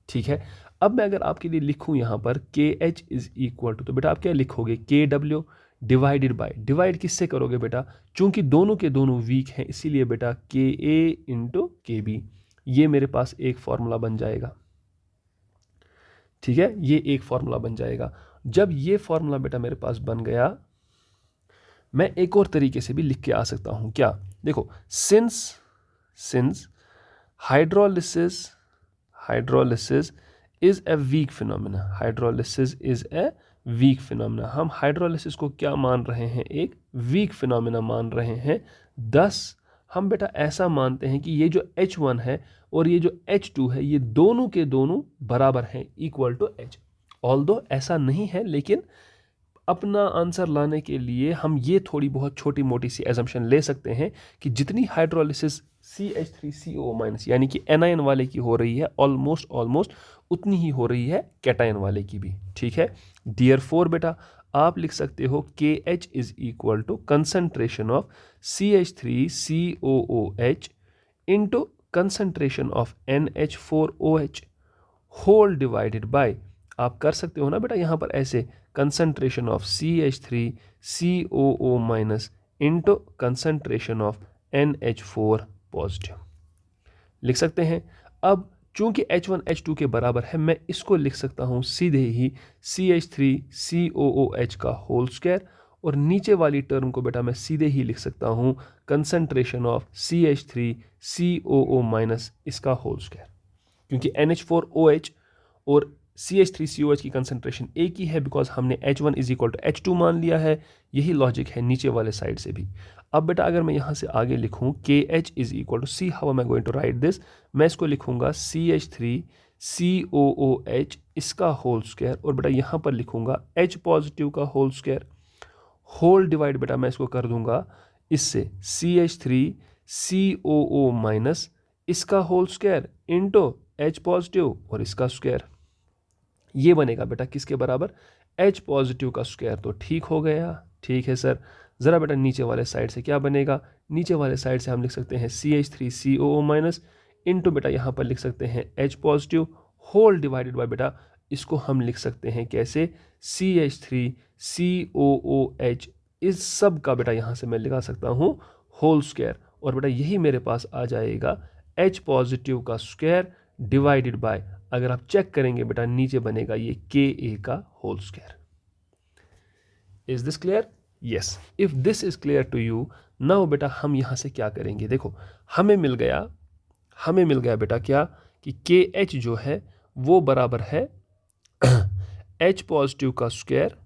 ठीक है, अब मैं अगर आपके लिए लिखूँ यहाँ पर KH इज इक्वल टू, तो बेटा आप क्या लिखोगे? KW डिवाइडेड बाय, डिवाइड किससे करोगे बेटा? चूंकि दोनों के दोनों वीक हैं इसीलिए बेटा KA इंटू KB, ये मेरे पास एक फॉर्मूला बन जाएगा। ठीक है, ये एक फॉर्मूला बन जाएगा। जब ये फॉर्मूला बेटा मेरे पास बन गया, मैं एक और तरीके से भी लिख के आ सकता हूं। क्या? देखो, since hydrolysis is a weak phenomena, hydrolysis is a weak phenomena, हम हाइड्रोलिसिस को क्या मान रहे हैं? एक वीक फिनोमेना मान रहे हैं। दस हम बेटा ऐसा मानते हैं कि ये जो H1 है और ये जो H2 है, ये दोनों के दोनों बराबर हैं, इक्वल टू H। ऑल्दो ऐसा नहीं है, लेकिन अपना आंसर लाने के लिए हम ये थोड़ी बहुत छोटी मोटी सी एजम्पशन ले सकते हैं कि जितनी हाइड्रोलिसिस CH3COO माइनस यानी कि एनायन वाले की हो रही है, ऑलमोस्ट उतनी ही हो रही है कैटायन वाले की भी। ठीक है, देयरफॉर बेटा आप लिख सकते हो KH is equal to concentration of CH3COOH into concentration of NH4OH whole divided by, आप कर सकते हो ना बेटा यहाँ पर ऐसे, concentration of CH3COO minus into concentration of NH4 positive लिख सकते हैं। अब चूंकि H1 H2 के बराबर है, मैं इसको लिख सकता हूँ सीधे ही CH3COOH का होल स्क्वायर, और नीचे वाली टर्म को बेटा मैं सीधे ही लिख सकता हूँ कंसंट्रेशन ऑफ CH3COO माइनस इसका होल स्क्वायर, क्योंकि NH4OH और CH3COH की कंसंट्रेशन एक ही है बिकॉज हमने H1 is equal to H2 मान लिया है। यही लॉजिक है नीचे वाले साइड से भी। अब बेटा अगर मैं यहाँ से आगे लिखूँ KH is equal to, see how am I going to write this, मैं इसको लिखूँगा CH3COOH इसका होल स्क्वायर, और बेटा यहाँ पर लिखूँगा H पॉजिटिव का होल स्क्वायर, होल डिवाइड बेटा मैं इसको कर दूंगा इससे CH3COO माइनस इसका whole square into H positive और इसका स्क्वायर, ये बनेगा बेटा किसके बराबर? H पॉजिटिव का स्क्वायर। तो ठीक हो गया। ठीक है सर, ज़रा बेटा नीचे वाले साइड से क्या बनेगा? नीचे वाले साइड से हम लिख सकते हैं CH3COO माइनस इंटू बेटा यहाँ पर लिख सकते हैं H positive whole divided by बेटा इसको हम लिख सकते हैं कैसे? CH3COOH इस सब का बेटा यहाँ से मैं लगा सकता हूँ होल स्क्वायर, और बेटा यही मेरे पास आ जाएगा H पॉजिटिव का स्क्वायर डिवाइडेड बाय, अगर आप चेक करेंगे बेटा नीचे बनेगा ये Ka का whole square. Is this clear? Yes. If this is clear to you, now बेटा हम यहां से क्या करेंगे, देखो हमें मिल गया बेटा क्या कि KH जो है वो बराबर है H पॉजिटिव का स्क्वायर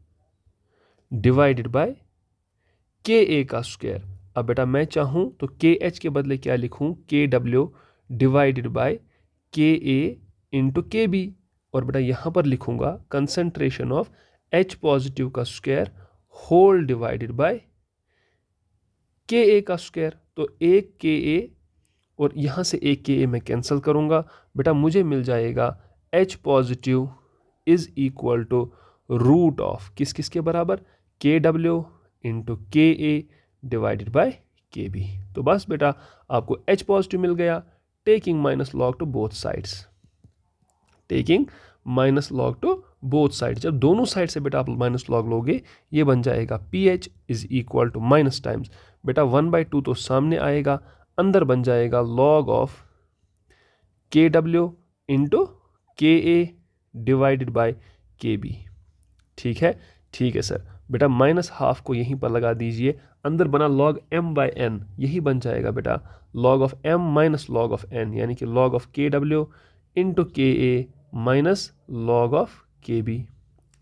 डिवाइडेड बाय Ka का स्क्वायर। अब बेटा मैं चाहूं तो KH के बदले क्या लिखूं, KW divided by Ka into KB, और बेटा यहां पर लिखूंगा कंसंट्रेशन ऑफ H पॉजिटिव का square whole divided by Ka का स्क्वायर। तो एक Ka और यहाँ से एक Ka मैं कैंसिल करूँगा, बेटा मुझे मिल जाएगा H positive is equal to root of किस किस के बराबर, KW into Ka divided by KB। तो बस बेटा आपको H पॉजिटिव मिल गया, taking minus log to both sides, taking minus log to both side. जब दोनों साइड से बेटा आप माइनस लॉग लोगे ये बन जाएगा PH is equal to minus times बेटा 1/2 तो सामने आएगा, अंदर बन जाएगा log of KW into Ka divided by KB। ठीक है सर। बेटा माइनस हाफ को यहीं पर लगा दीजिए, अंदर बना लॉग m/n, यही बन जाएगा बेटा log of m minus log of n, यानी कि log of KW into Ka minus log of KB।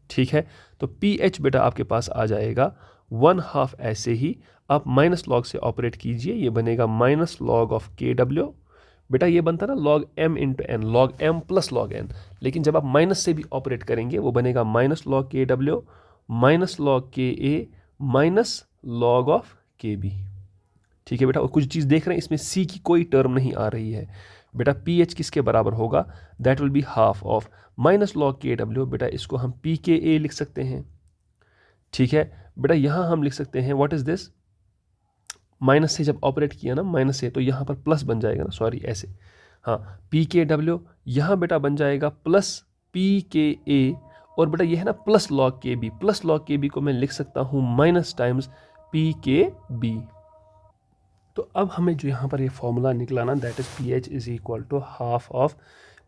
ठीक है, तो PH बेटा आपके पास आ जाएगा 1/2, ऐसे ही आप माइनस लॉग से ऑपरेट कीजिए, ये बनेगा माइनस लॉग ऑफ KW। बेटा ये बनता ना log m into n, log m plus log n, लेकिन जब आप माइनस से भी ऑपरेट करेंगे वो बनेगा minus log KW minus log Ka minus log of KB। ठीक है बेटा, और कुछ चीज़ देख रहे हैं इसमें C की कोई टर्म नहीं आ रही है बेटा। PH किसके बराबर होगा, that will be half of minus log KW, बेटा इसको हम PKa लिख सकते हैं। ठीक है बेटा, यहाँ हम लिख सकते हैं व्हाट इज दिस, माइनस से जब ऑपरेट किया ना माइनस से, तो यहाँ पर प्लस बन जाएगा ना, सॉरी ऐसे, हाँ PKW यहाँ बेटा बन जाएगा प्लस PKa, और बेटा ये है ना plus log KB, plus log KB को मैं लिख सकता हूँ माइनस टाइम्स PKB। तो अब हमें जो यहाँ पर ये फॉर्मूला निकला ना, that is PH is equal to half of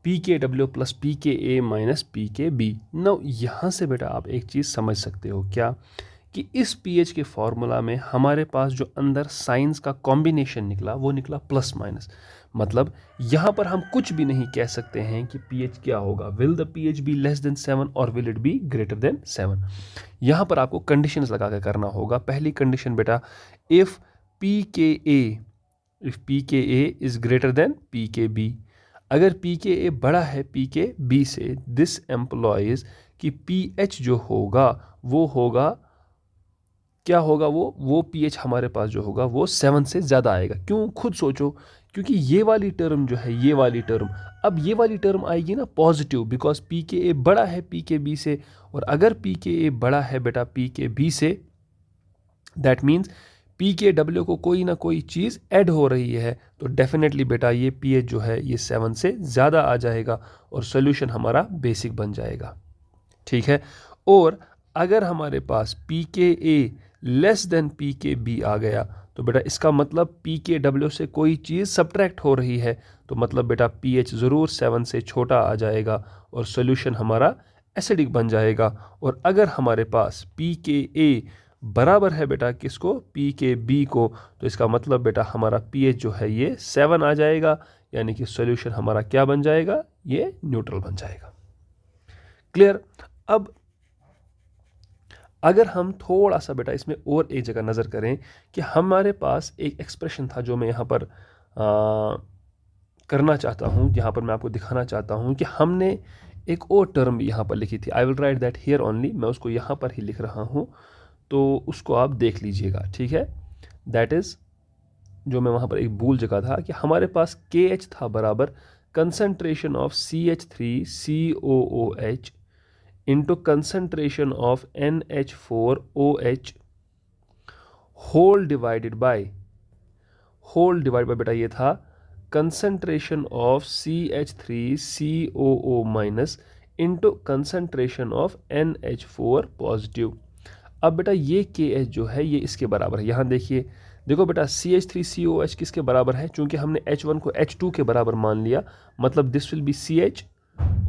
PKW plus PKa minus PKB। Now यहाँ से बेटा आप एक चीज़ समझ सकते हो क्या, कि इस PH के फॉर्मूला में हमारे पास जो अंदर साइंस का कॉम्बिनेशन निकला वो निकला प्लस माइनस, मतलब यहाँ पर हम कुछ भी नहीं कह सकते हैं कि PH क्या होगा, will the PH be less than 7 और will it be greater than 7। यहाँ पर आपको कंडीशंस लगा कर करना होगा। पहली कंडीशन बेटा, if PKa is greater than PKB, अगर PKa बड़ा है PKB से, दिस एम्प्लॉइज कि PH जो होगा वो होगा क्या होगा, वो PH हमारे पास जो होगा वो 7 से ज़्यादा आएगा। क्यों, खुद सोचो, क्योंकि ये वाली टर्म जो है, ये वाली टर्म, अब ये वाली टर्म आएगी ना पॉजिटिव, बिकॉज PKa बड़ा है PKB से, और अगर PKa बड़ा है बेटा PKB से, दैट मीन्स PKW को कोई ना कोई चीज़ ऐड हो रही है, तो डेफिनेटली बेटा ये PH जो है ये 7 से ज़्यादा आ जाएगा और सोल्यूशन हमारा बेसिक बन जाएगा। ठीक है, और अगर हमारे पास PKa लेस देन PKB आ गया, तो बेटा इसका मतलब PKW से कोई चीज़ सब्ट्रैक्ट हो रही है, तो मतलब बेटा PH ज़रूर 7 से छोटा आ जाएगा और सोल्यूशन हमारा एसिडिक बन जाएगा। और अगर हमारे पास PKa बराबर है बेटा किसको, PKB को, तो इसका मतलब बेटा हमारा PH जो है ये 7 आ जाएगा, यानी कि सोल्यूशन हमारा क्या बन जाएगा, ये न्यूट्रल बन जाएगा। क्लियर। अब अगर हम थोड़ा सा बेटा इसमें और एक जगह नज़र करें, कि हमारे पास एक एक्सप्रेशन था जो मैं यहाँ पर करना चाहता हूँ, जहाँ पर मैं आपको दिखाना चाहता हूँ कि हमने एक और टर्म यहाँ पर लिखी थी। आई will right that here only, मैं उसको यहाँ पर ही लिख रहा हूँ, तो उसको आप देख लीजिएगा। ठीक है, दैट इज़ जो मैं वहाँ पर एक भूल जगह था, कि हमारे पास KH था बराबर concentration of CH3COOH into concentration of NH4OH whole divided by बेटा ये था concentration of CH3COO minus into concentration of NH4 positive. अब बेटा ये KH जो है ये इसके बराबर है, यहाँ देखिए देखो बेटा CH3COH किसके बराबर है, चूंकि हमने H1 को H2 के बराबर मान लिया, मतलब दिस विल बी CH,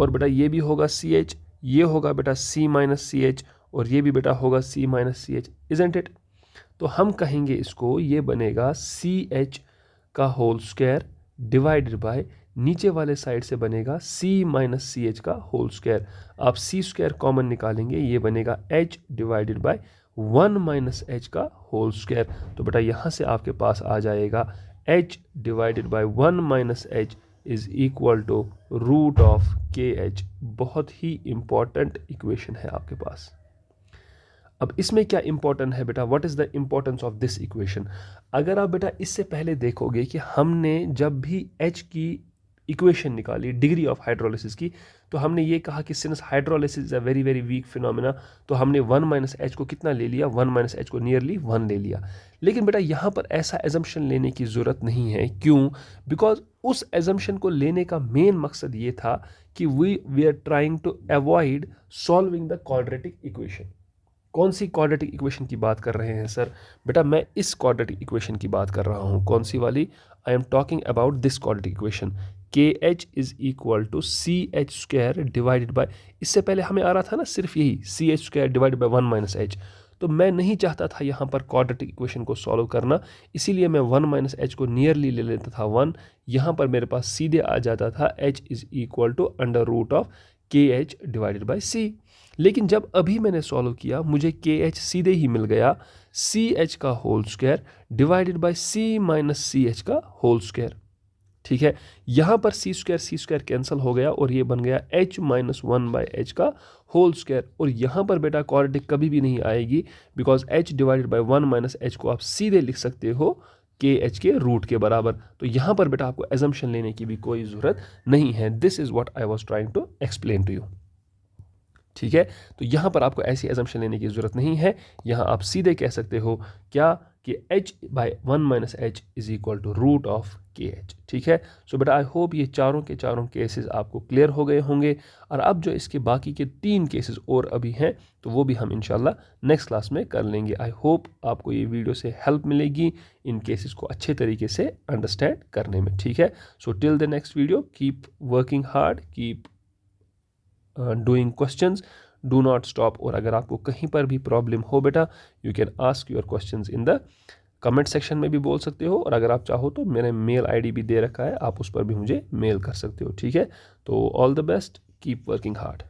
और बेटा ये भी होगा CH, ये होगा बेटा C माइनस CH, और ये भी बेटा होगा C minus CH, isn't it. तो हम कहेंगे इसको, ये बनेगा CH का होल स्क्वायर डिवाइडेड बाय, नीचे वाले साइड से बनेगा C माइनस CH का होल स्क्वायर। आप C स्क्वायर कॉमन निकालेंगे, ये बनेगा H divided by 1 minus H का होल स्क्वायर। तो बेटा यहाँ से आपके पास आ जाएगा H divided by 1 minus H is equal to root of KH। बहुत ही इंपॉर्टेंट इक्वेशन है आपके पास। अब इसमें क्या इंपॉर्टेंट है बेटा, what is the importance of this equation. अगर आप बेटा इससे पहले देखोगे कि हमने जब भी H की इक्वेशन निकाली डिग्री ऑफ हाइड्रोलिसिस की, तो हमने ये कहा कि since hydrolysis is a very very weak phenomena, तो हमने 1 माइनस H को कितना ले लिया, 1 माइनस H को नियरली 1 ले लिया। लेकिन बेटा यहाँ पर ऐसा एजम्पशन लेने की ज़रूरत नहीं है, क्यों? बिकॉज उस एजम्पशन को लेने का मेन मकसद ये था कि we are trying to avoid solving the quadratic equation. कौन सी क्वाड्रेटिक इक्वेशन की बात कर रहे हैं सर? बेटा मैं इस क्वाड्रेटिक इक्वेशन की बात कर रहा हूँ। कौन सी वाली? I am talking about this quadratic equation, KH is equal to CH square divided by, इससे पहले हमें आ रहा था ना सिर्फ यही CH square divided by 1 minus H। तो मैं नहीं चाहता था यहाँ पर क्वाड्रेटिक इक्वेशन को सॉल्व करना, इसीलिए मैं 1 माइनस H को नियरली ले लेता था 1। यहाँ पर मेरे पास सीधे आ जाता था H is equal to under root of KH divided by C। लेकिन जब अभी मैंने सॉल्व किया, मुझे KH सीधे ही मिल गया CH का whole square divided by C minus CH का होल स्क्वायर। ठीक है, यहाँ पर C स्क्वायर कैंसिल हो गया और ये बन गया H माइनस 1 बाई H का होल स्क्वायर। और यहाँ पर बेटा क्वाड्रेटिक कभी भी नहीं आएगी, because H divided by 1 minus H को आप सीधे लिख सकते हो KH के रूट के बराबर। तो यहाँ पर बेटा आपको एजम्पशन लेने की भी कोई ज़रूरत नहीं है। This is what I was trying to explain to you. ठीक है, तो यहाँ पर आपको ऐसी एजम्पशन लेने की ज़रूरत नहीं है। यहाँ आप सीधे कह सकते हो क्या कि H by 1 minus H is equal to root of KH। ठीक है, सो बेटा आई होप ये चारों के चारों केसेस आपको क्लियर हो गए होंगे। और अब जो इसके बाकी के 3 केसेस और अभी हैं, तो वो भी हम इंशाल्लाह नेक्स्ट क्लास में कर लेंगे। आई होप आपको ये वीडियो से हेल्प मिलेगी इन केसेस को अच्छे तरीके से अंडरस्टैंड करने में। ठीक है, so till the next video keep working hard, keep doing questions, do not stop. और अगर आपको कहीं पर भी प्रॉब्लम हो बेटा, you can ask your questions in the comment section में भी बोल सकते हो। और अगर आप चाहो तो मैंने मेल आईडी भी दे रखा है, आप उस पर भी मुझे मेल कर सकते हो। ठीक है, तो all the best, keep working hard.